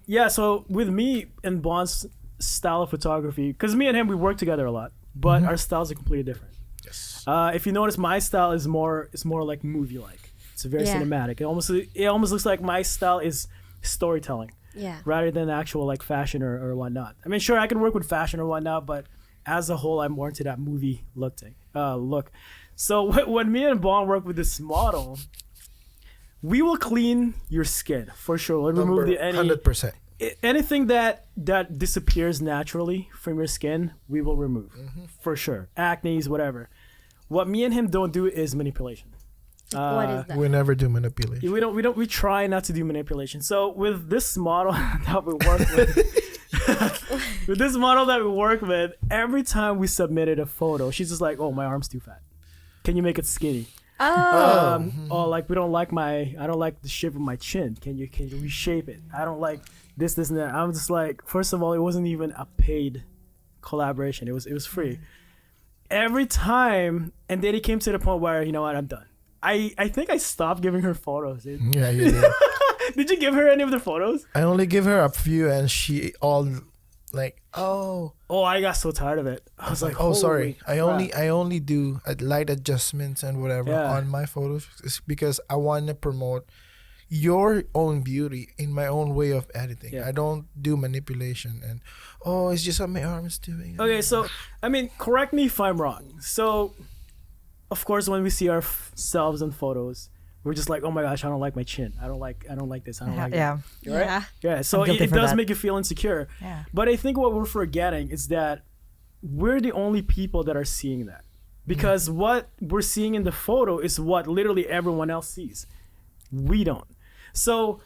Yeah. So with me and Bond's style of photography, because me and him we work together a lot, but our styles are completely different. Yes. If you notice, my style is more like movie like. It's very Yeah. cinematic. It almost looks like my style is storytelling yeah. rather than actual like fashion or whatnot. I mean, sure, I can work with fashion or whatnot, but as a whole, I'm more into that movie look. So when me and Bond work with this model, we will clean your skin for sure. We'll remove the 100%. anything that disappears naturally from your skin. We will remove for sure. Acne's, whatever. What me and him don't do is manipulation. What is that? We never do manipulation. We try not to do manipulation. So with this model that we work with, every time we submitted a photo, she's just like, "Oh, my arm's too fat. Can you make it skinny?" Oh. Or like, I don't like the shape of my chin. Can you reshape it? I don't like this, and that. I'm just like, first of all, it wasn't even a paid collaboration. It was free. Every time, and then it came to the point where, you know what, I'm done. I think I stopped giving her photos. Dude. Yeah, you did. Did you give her any of the photos? I only give her a few, and she all like, oh. Oh, I got so tired of it. I was like, oh, sorry. holy crap. I only do light adjustments and whatever on my photos. It's because I want to promote your own beauty in my own way of editing. Yeah. I don't do manipulation and it's just what my arm is doing. Okay, so I mean, correct me if I'm wrong. So, of course, when we see ourselves in photos, we're just like, oh my gosh, I don't like my chin. I don't like this. I don't like Yeah. that. Right? Yeah. Yeah. So I'm guilty it for does that. make you feel insecure. Yeah. But I think what we're forgetting is that we're the only people that are seeing that. Because what we're seeing in the photo is what literally everyone else sees. We don't. So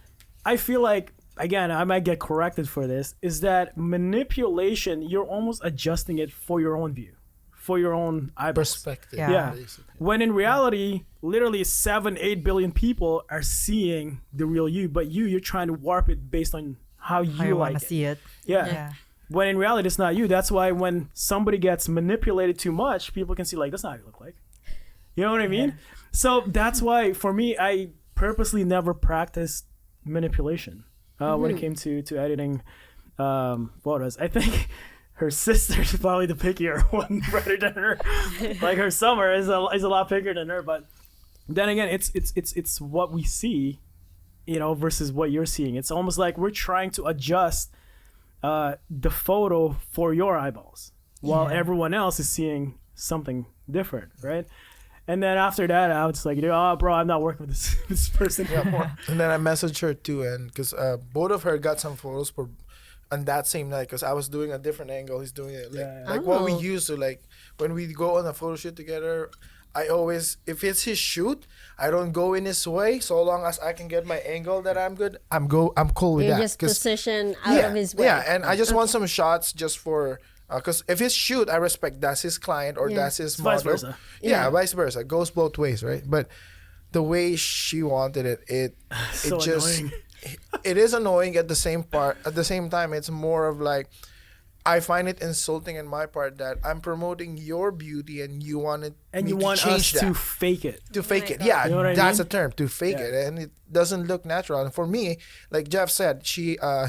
I feel like, again, I might get corrected for this, is that manipulation, you're almost adjusting it for your own view, for your own eyeballs. Perspective. Yeah. Basically. When in reality, literally 7-8 billion people are seeing the real you, but you're trying to warp it based on how How you you like want to it. see it. Yeah. Yeah. When in reality, it's not you. That's why when somebody gets manipulated too much, people can see like, that's not how you look like. You know what I mean? So that's why, for me, I purposely never practiced manipulation when it came to editing photos. I think her sister's probably the pickier one rather than her. Like her Summer is a lot pickier than her. But then again, it's what we see, versus what you're seeing. It's almost like we're trying to adjust the photo for your eyeballs while everyone else is seeing something different, right? And then after that, I was just like, bro, I'm not working with this person anymore. And then I messaged her too, and because both of her got some photos on that same night, because I was doing a different angle, he's doing it like what we used to, like when we go on a photo shoot together. I always, if it's his shoot, I don't go in his way. So long as I can get my angle that I'm good, I'm cool with You that. just position out of his way. Yeah, and I just want some shots just for. Because if his shoot, I respect that's his client or that's his model. Vice versa. Yeah, vice versa. It goes both ways, right? But the way she wanted it So just annoying. it is annoying at the same time. It's more of like, I find it insulting in my part that I'm promoting your beauty and you wanted And me you to want change us that. to fake it. To fake my it. God. Yeah, You know what I that's mean? a term, to fake Yeah. it. And it doesn't look natural. And for me, like Jeff said,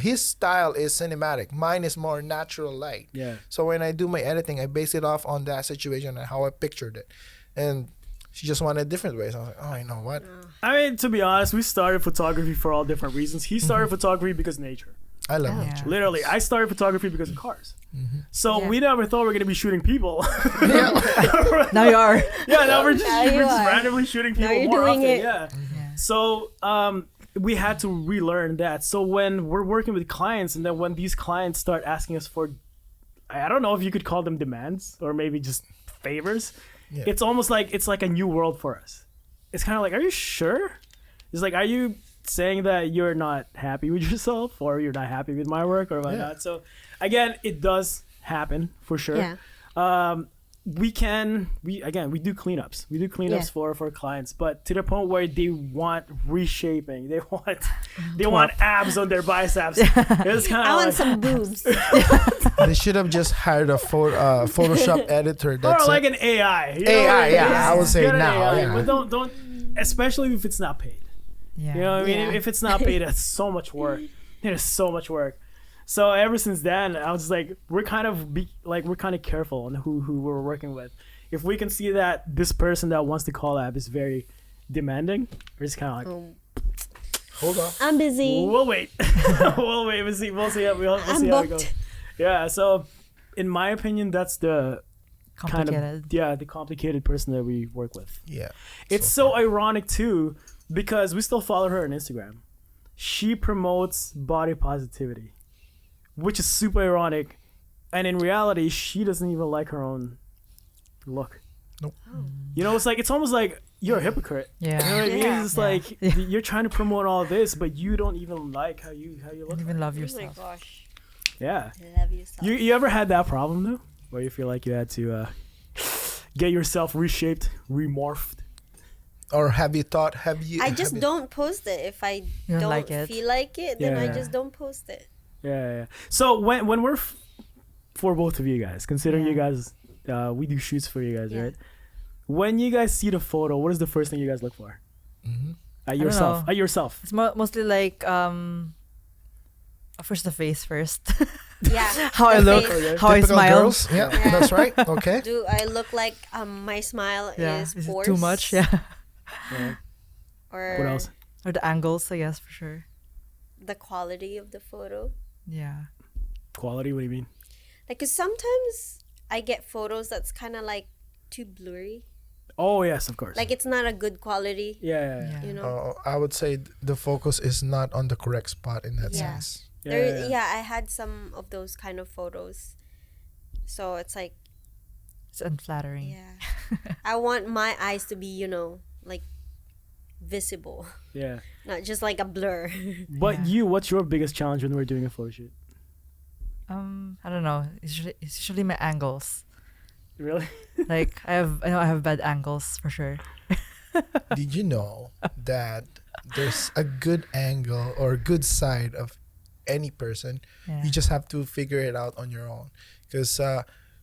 his style is cinematic. Mine is more natural light. Yeah. So when I do my editing, I base it off on that situation and how I pictured it. And she just wanted different ways. I was like, oh, you know what? I mean, to be honest, we started photography for all different reasons. He started photography because of nature. I love Yeah. nature. Literally, I started photography because of cars. So we never thought we were going to be shooting people. Now you are. Yeah, now we're just, Now you are. randomly shooting people you're more doing often. it. Yeah. Yeah. So we had to relearn that. So when we're working with clients, and then when these clients start asking us for, I don't know if you could call them demands or maybe just favors. Yeah. It's almost like it's like a new world for us. It's kind of like, are you sure? It's like, are you saying that you're not happy with yourself, or you're not happy with my work, or whatnot? So again, it does happen for sure. Yeah. We do cleanups. We do cleanups for clients, but to the point where they want reshaping. They want abs on their biceps. It's kind I of want like, some boobs. They should have just hired a Photoshop editor. or That's like it. an AI. You know AI, what I mean? yeah, I would say Get an now, AI, yeah. but don't, especially if it's not paid. Yeah. You know what I mean? Yeah. If it's not paid, that's so much work. It is so much work. So ever since then, I was like, we're kind of careful on who we're working with. If we can see that this person that wants to collab is very demanding, we're just kind of like, Hold on. I'm busy. we'll wait. We'll wait. We'll see. We'll see how I'm it booked. goes. Yeah. So, in my opinion, that's the Complicated. the complicated person that we work with. Yeah. It's so ironic too, because we still follow her on Instagram. She promotes body positivity, which is super ironic. And in reality, she doesn't even like her own look. Nope. You know, it's almost like you're a hypocrite. Yeah. You know what I mean? Yeah. It's like you're trying to promote all this, but you don't even like how you You look. don't even love Oh my yourself. gosh. Yeah. Love yourself. You ever had that problem though, where you feel like you had to get yourself reshaped, remorphed? Or have you thought? I just don't post it if I You don't don't like it? feel like it. Then I Yeah. just don't post it. Yeah. So when we're for both of you guys, considering you Yeah. guys, we do shoots for you guys, Yeah. right? When you guys see the photo, what is the first thing you guys look for? Mm-hmm. At don't yourself. know. At yourself. It's mostly like first the face first. Yeah. How I the look, face. how I Typical smile. girls. Yeah, Yeah. that's right. Okay. Do I look like my smile Yeah, is is it forced? too much? Yeah. Yeah. Or What else? Or the angles, I guess, for sure. the quality of the photo? Yeah. Quality. What do you mean? Like, 'cause sometimes I get photos that's kind of like too blurry. Oh yes, of course. Like, it's not a good quality. yeah. Yeah. You know. I would say the focus is not on the correct spot in that Yeah. sense. Yeah, I had some of those kind of photos. So it's like, It's unflattering. yeah. I want my eyes to be, like visible, Yeah. not just like a blur. But Yeah. what's your biggest challenge when we're doing a photo shoot? I don't know. It's usually my angles. Really? Like I know I have bad angles for sure. Did you know that there's a good angle or good side of any person? Yeah. You just have to figure it out on your own. Because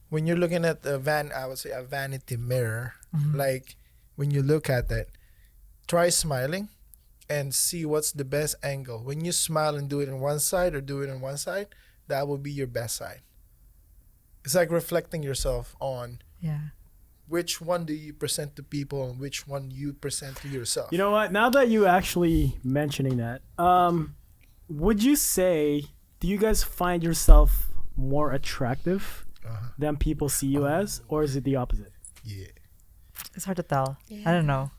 when you're looking at I would say a vanity mirror, like when you look at it, try smiling and see what's the best angle. When you smile and do it on one side or do it on one side, that will be your best side. It's like reflecting yourself on Yeah. which one do you present to people and which one you present to yourself. You know what? Now that you actually mentioning that, would you say, do you guys find yourself more attractive than people see you as, or is it the opposite? Yeah. It's hard to tell. Yeah. I don't know.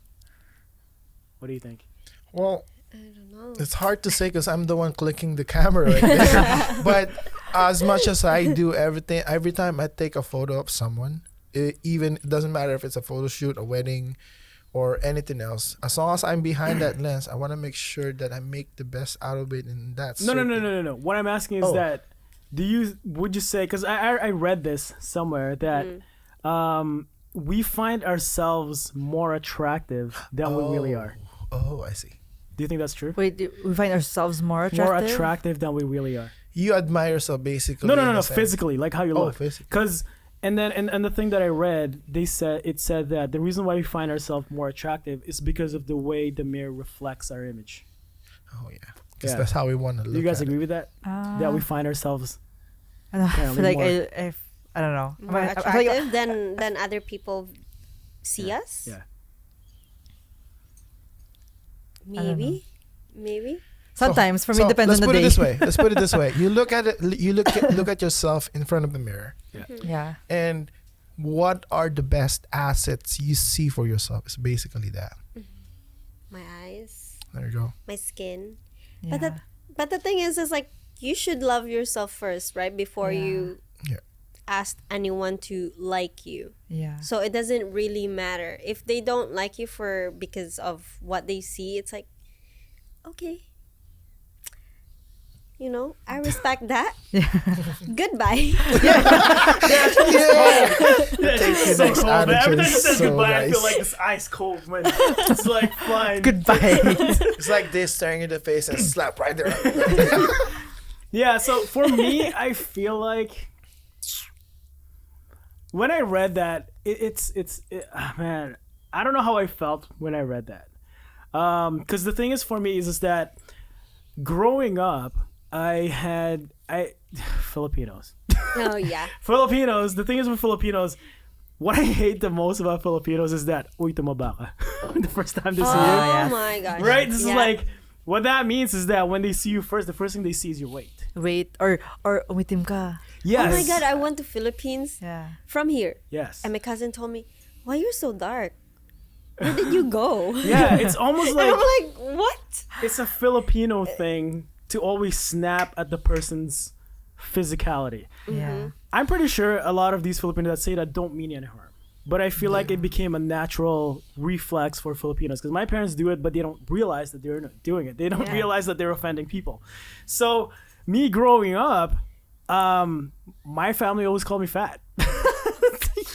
What do you think? Well, I don't know. it's hard to say because I'm the one clicking the camera right there. But as much as I do everything, every time I take a photo of someone, it doesn't matter if it's a photo shoot, a wedding, or anything else. As long as I'm behind that lens, I want to make sure that I make the best out of it in that. No. What I'm asking is that, would you say, because I read this somewhere that we find ourselves more attractive than we really are. Oh, I see. Do you think that's true? Wait, we find ourselves more attractive? More attractive than we really are. You admire yourself basically. No, in a sense. physically, like how you Oh, look. physically. Because, and the thing that I read, it said that the reason why we find ourselves more attractive is because of the way the mirror reflects our image. Oh yeah, because Yeah. that's how we want to look. Do you guys at agree it. with that? That we find ourselves. I don't know. I Yeah, feel like more- I don't know. More I feel like- attractive than other people see us? Yeah. Maybe. sometimes for me it depends let's on the put day. it this way. Let's put it this way. You look at it. You look at yourself in front of the mirror, Yeah. and what are the best assets you see for yourself? It's basically that. My eyes, There you go. my skin. Yeah. But the thing is like you should love yourself first, right? Before Yeah. you Yeah. ask anyone to like you. Yeah. So it doesn't really matter if they don't like you because of what they see. It's like, okay, I respect that. Goodbye. It's so next cold, man. Every time attitude you is say so goodbye, I feel nice. like it's ice cold, man. It's like flying. Goodbye. It's like this staring in the face and slap right there. Yeah, so for me, I feel like when I read that, man, I don't know how I felt when I read that. Because the thing is for me is that growing up, Filipinos. Oh yeah. Filipinos, the thing is with Filipinos, what I hate the most about Filipinos is that, uy, tumaba ka. The first time they see you. Oh yes. my gosh. Right? This is Yeah. like, what that means is that when they see you first, the first thing they see is your weight. Wait, or umitim ka. Yes. Oh my god, I went to Philippines Yeah. from here. Yes. And my cousin told me, "Why you're so dark? Where did you go?" Yeah, it's almost And like I'm like, "What?" it's a Filipino thing to always snap at the person's physicality. Yeah. I'm pretty sure a lot of these Filipinos that say that don't mean any harm. but I feel like it became a natural reflex for Filipinos because my parents do it, but they don't realize that they're not doing it. They don't realize that they're offending people. So me growing up, my family always called me fat.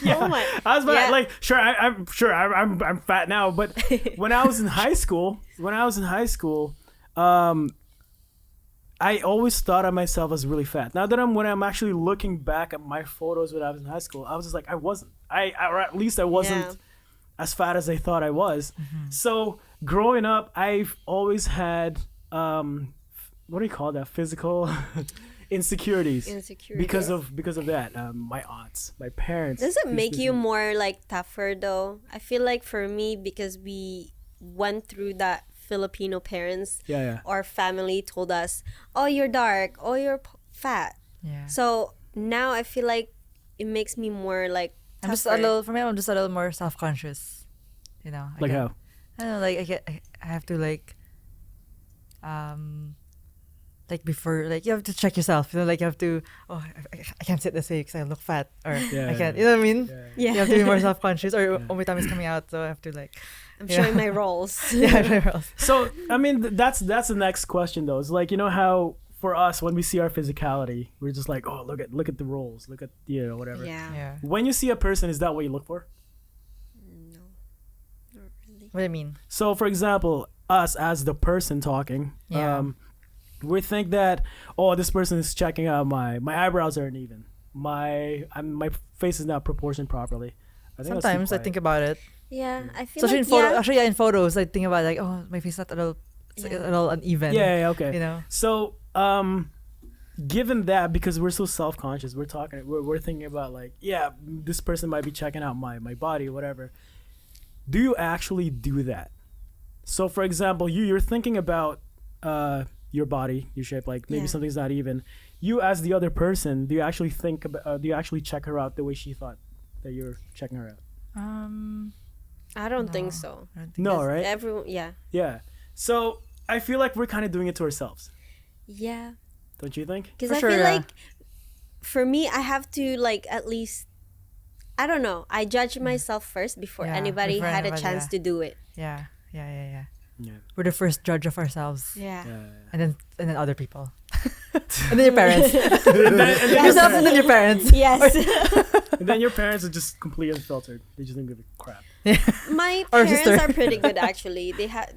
Yeah, Oh my- I was yeah. like, sure, I'm fat now, but when I was in high school, I always thought of myself as really fat. Now that when I'm actually looking back at my photos when I was in high school, I was just like, I wasn't. Or at least I wasn't as fat as I thought I was. So growing up, I've always had what do you call that? Physical insecurities. Because of that. My aunts, my parents. Does it make you more like tougher though? I feel like for me, because we went through that, Filipino parents or family told us, oh, you're dark, oh, you're fat. Yeah. So now I feel like it makes me more like I'm just tougher. I'm just a little more self-conscious. You know. Like how? I don't know, like I have to like before, like you have to check yourself, you know, like you have to, I can't sit this way because I look fat, or I can't, you know what I mean? Yeah. You have to be more self-conscious, or oh, my tummy is coming out, so I have to like, I'm showing my roles. So I mean, that's the next question though. It's like, you know how for us when we see our physicality, we're just like, oh, look at the rolls, look at whatever. Yeah. When you see a person, is that what you look for? No, not really. What do you mean? So for example, us as the person talking, we think that, oh, this person is checking out my eyebrows aren't even, my face is not proportioned properly. Sometimes I think about it. Yeah, I feel Especially like in photos, I think about like, oh, my face is not a little, it's like a little uneven. Yeah, okay. You know. So, given that, because we're so self-conscious, we're thinking about like, yeah, this person might be checking out my body or whatever. Do you actually do that? So, for example, you're thinking about your body, your shape, like maybe something's not even. You as the other person, do you actually think about? Do you actually check her out the way she thought that you're checking her out? I don't think so. No, right? Everyone, Yeah. So I feel like we're kind of doing it to ourselves. yeah. Don't you think? Because For I sure, feel yeah. like for me, I have to like at least, I don't know. I judge myself first before Yeah, anybody before had a anybody, chance to do it. Yeah. Yeah. We're the first judge of ourselves. Yeah. And then other people. And then your parents. and then Yourself and then your parents. Yes. And then your parents are just completely unfiltered. They just don't give a crap. My Or parents sister. are pretty good actually. They had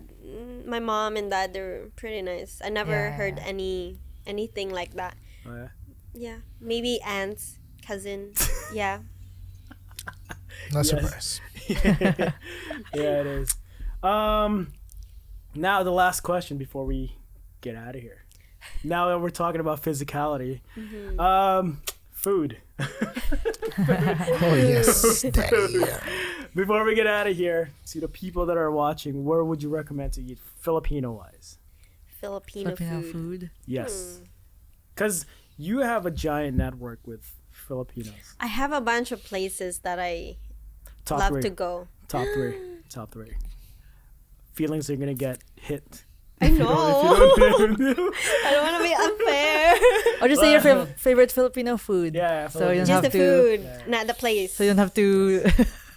my mom and dad. They're pretty nice. I never heard anything like that. Oh, yeah. Yeah, maybe aunts, cousin. Yeah. Not Yes. surprised. Yeah, it is. Now the last question before we get out of here. Now that we're talking about physicality, food. Oh yes, Daddy. Before we get out of here, to the people that are watching, where would you recommend to eat Filipino-wise? Filipino food. Yes, because you have a giant network with Filipinos. I have a bunch of places that I Top love three. to go. Top three. Top three. Feelings are gonna get hit. I know. If you don't- I don't want to be unfair. Or just say your favorite Filipino food. Yeah, So you don't Just have the to. food, not the place. So you don't have to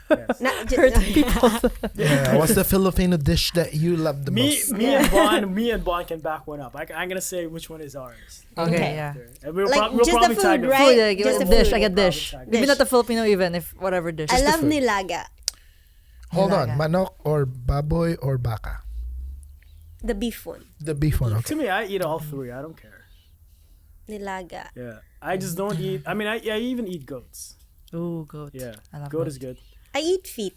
yes. Not hurt just, people. Yeah. What's the Filipino dish that you love the most? Me and Bon can back one up. I'm gonna say which one is ours. Okay, yeah. And we'll, Like, we'll just the probably food, tag them. right? Food, like, Just a the dish, food. like a dish. Probably Maybe dish. not the Filipino even, if whatever dish. I the love food. nilaga. Hold on, Nilaga. manok or baboy or baka? The beef one. The beef one. Okay. To me, I eat all three. I don't care. Nilaga. Yeah, I just don't eat. I mean, I even eat goats. Ooh, goat. Yeah, I love goat goat. is good. I eat feet.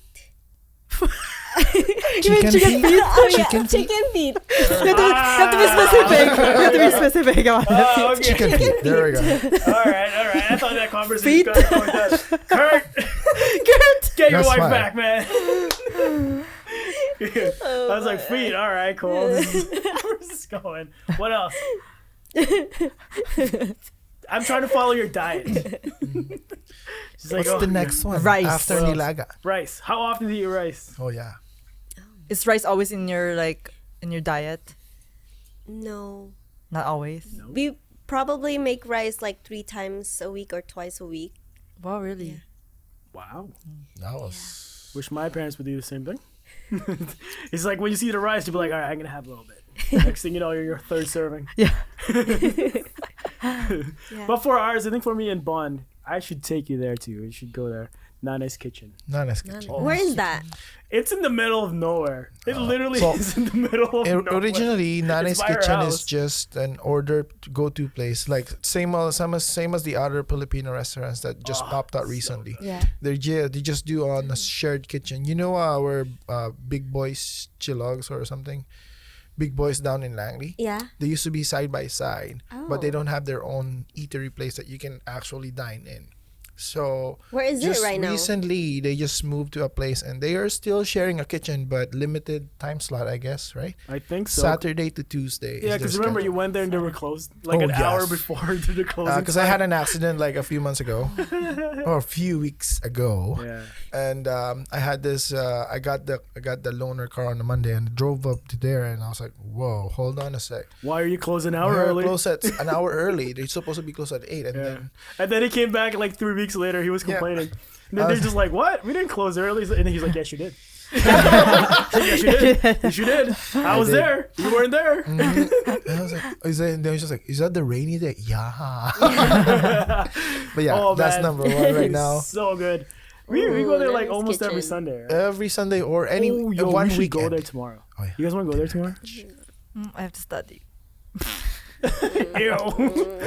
Chicken feet. Oh yeah, Chicken feet. chicken feet. You have to be specific. You have to be specific about it. Oh, okay. Chicken feet. There we go. all right. I thought that conversation was going down. Kurt, get your That's wife fine. back, man. I was like, feet. All right, cool. Where's this going? What else? I'm trying to follow your diet. She's like, What's the next one? Rice. After What else? nilaga. rice. How often do you eat rice? Oh yeah. Is rice always in your diet? No. Not always. No. We probably make rice like 3 times a week or twice a week. Wow, really? Wow. That was. Wish my parents would do the same thing. It's like when you see the rice, you'll be like, all right, I'm gonna have a little bit. Next thing you know, you're your third serving. Yeah. But for ours, I think for me in Bond, I should take you there too. You should go there. Nana's Kitchen. Nana's Kitchen. Where is that? It's in the middle of nowhere. It literally so is in the middle of nowhere. Originally, Nana's by her Kitchen house. is just an order to go-to place, like same as the other Filipino restaurants that just popped out recently. Yeah. They just do on a shared kitchen. You know our Big Boys Chilogs or something? Big Boys down in Langley. Yeah. They used to be side by side, but they Oh. don't have their own eatery place that you can actually dine in. So Where is it just right now? recently they just moved to a place and they are still sharing a kitchen but limited time slot, I guess, right? I think so. Saturday to Tuesday. Yeah, because remember you went there and they were closed like Oh, an hour yes. before the closing. because I had an accident like a few months ago or a few weeks ago. Yeah. And I had this. I got the loaner car on the Monday and drove up to there, and I was like, "Whoa, hold on a sec. Why are you closed an hour We're early? closed at an hour early. They're supposed to be closed at 8." And Yeah. then And then he came back like 3 weeks later. He was Yeah. complaining. And then I they're was- just like, "What? We didn't close early." And then he's like, "Yes, you did." Yes, you did. Yes, you did. I was did. there. You weren't there. and I was like, they was just like, "Is that the rainy day?" Yeah. But yeah, Oh, that's man. number one right now. So good. We go Ooh, there like Nana's almost every Kitchen. Sunday. Right? Every Sunday or any Oh, yo, one we should weekend. go there tomorrow. Oh, yeah. You guys want to go there tomorrow? I have to study. Ew.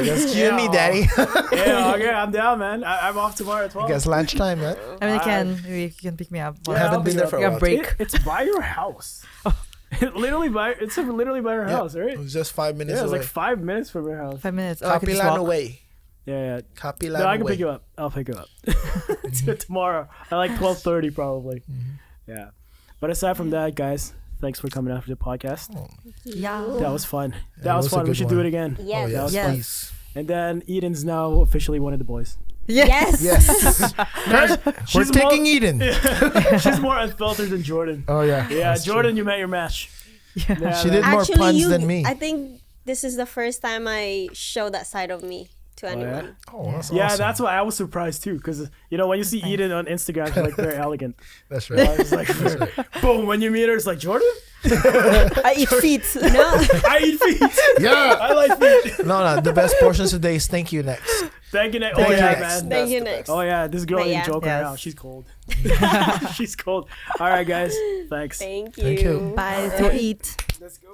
Just you and me, Yeah. Daddy. Yeah, okay, I'm down, man. I'm off tomorrow at 12. I guess lunchtime, man. I mean, I- you can pick me up. I Yeah, haven't I'll been pick there you for up. a Yeah, while. break. It's by your house. Literally it's literally by your Yeah. house, right? It was just 5 minutes Yeah, it's away. like 5 minutes from your house. 5 minutes. Oh, I can just Kapilan walk. away. Yeah. Kapilan No, I can away. pick you up. I'll pick you up tomorrow at like 12:30 probably. Yeah. But aside from that, guys, thanks for coming out for the podcast. Yeah. That was fun. Yeah, That it was was a fun. We good should do one. it again. Yes. Oh, yes, Yes. please. And then Eden's now officially one of the boys. Yes. Yes. We're She's taking more- Eden. She's more unfiltered than Jordan. Oh, yeah. Yeah, That's Jordan, true. you met your match. Yeah, She did man. more Actually, puns than me. I think this is the first time I show that side of me to yeah? anyone. Oh, that's Yeah, awesome. that's why I was surprised too, because when you see Eden on Instagram, she's like very elegant. That's I right. was like, boom. When you meet her, it's like Jordan. I eat feet. No. I eat feet. Yeah. I like feet. No. The best portions today is thank you next. Thank you, Nick. Thank Oh you yeah, next. man. Thank you, the next. Oh yeah, this girl But ain't yeah. joking Yes. around. She's cold. She's cold. All right, guys. Thanks. Thank you. Thank you. Bye. Let's go eat. Let's go.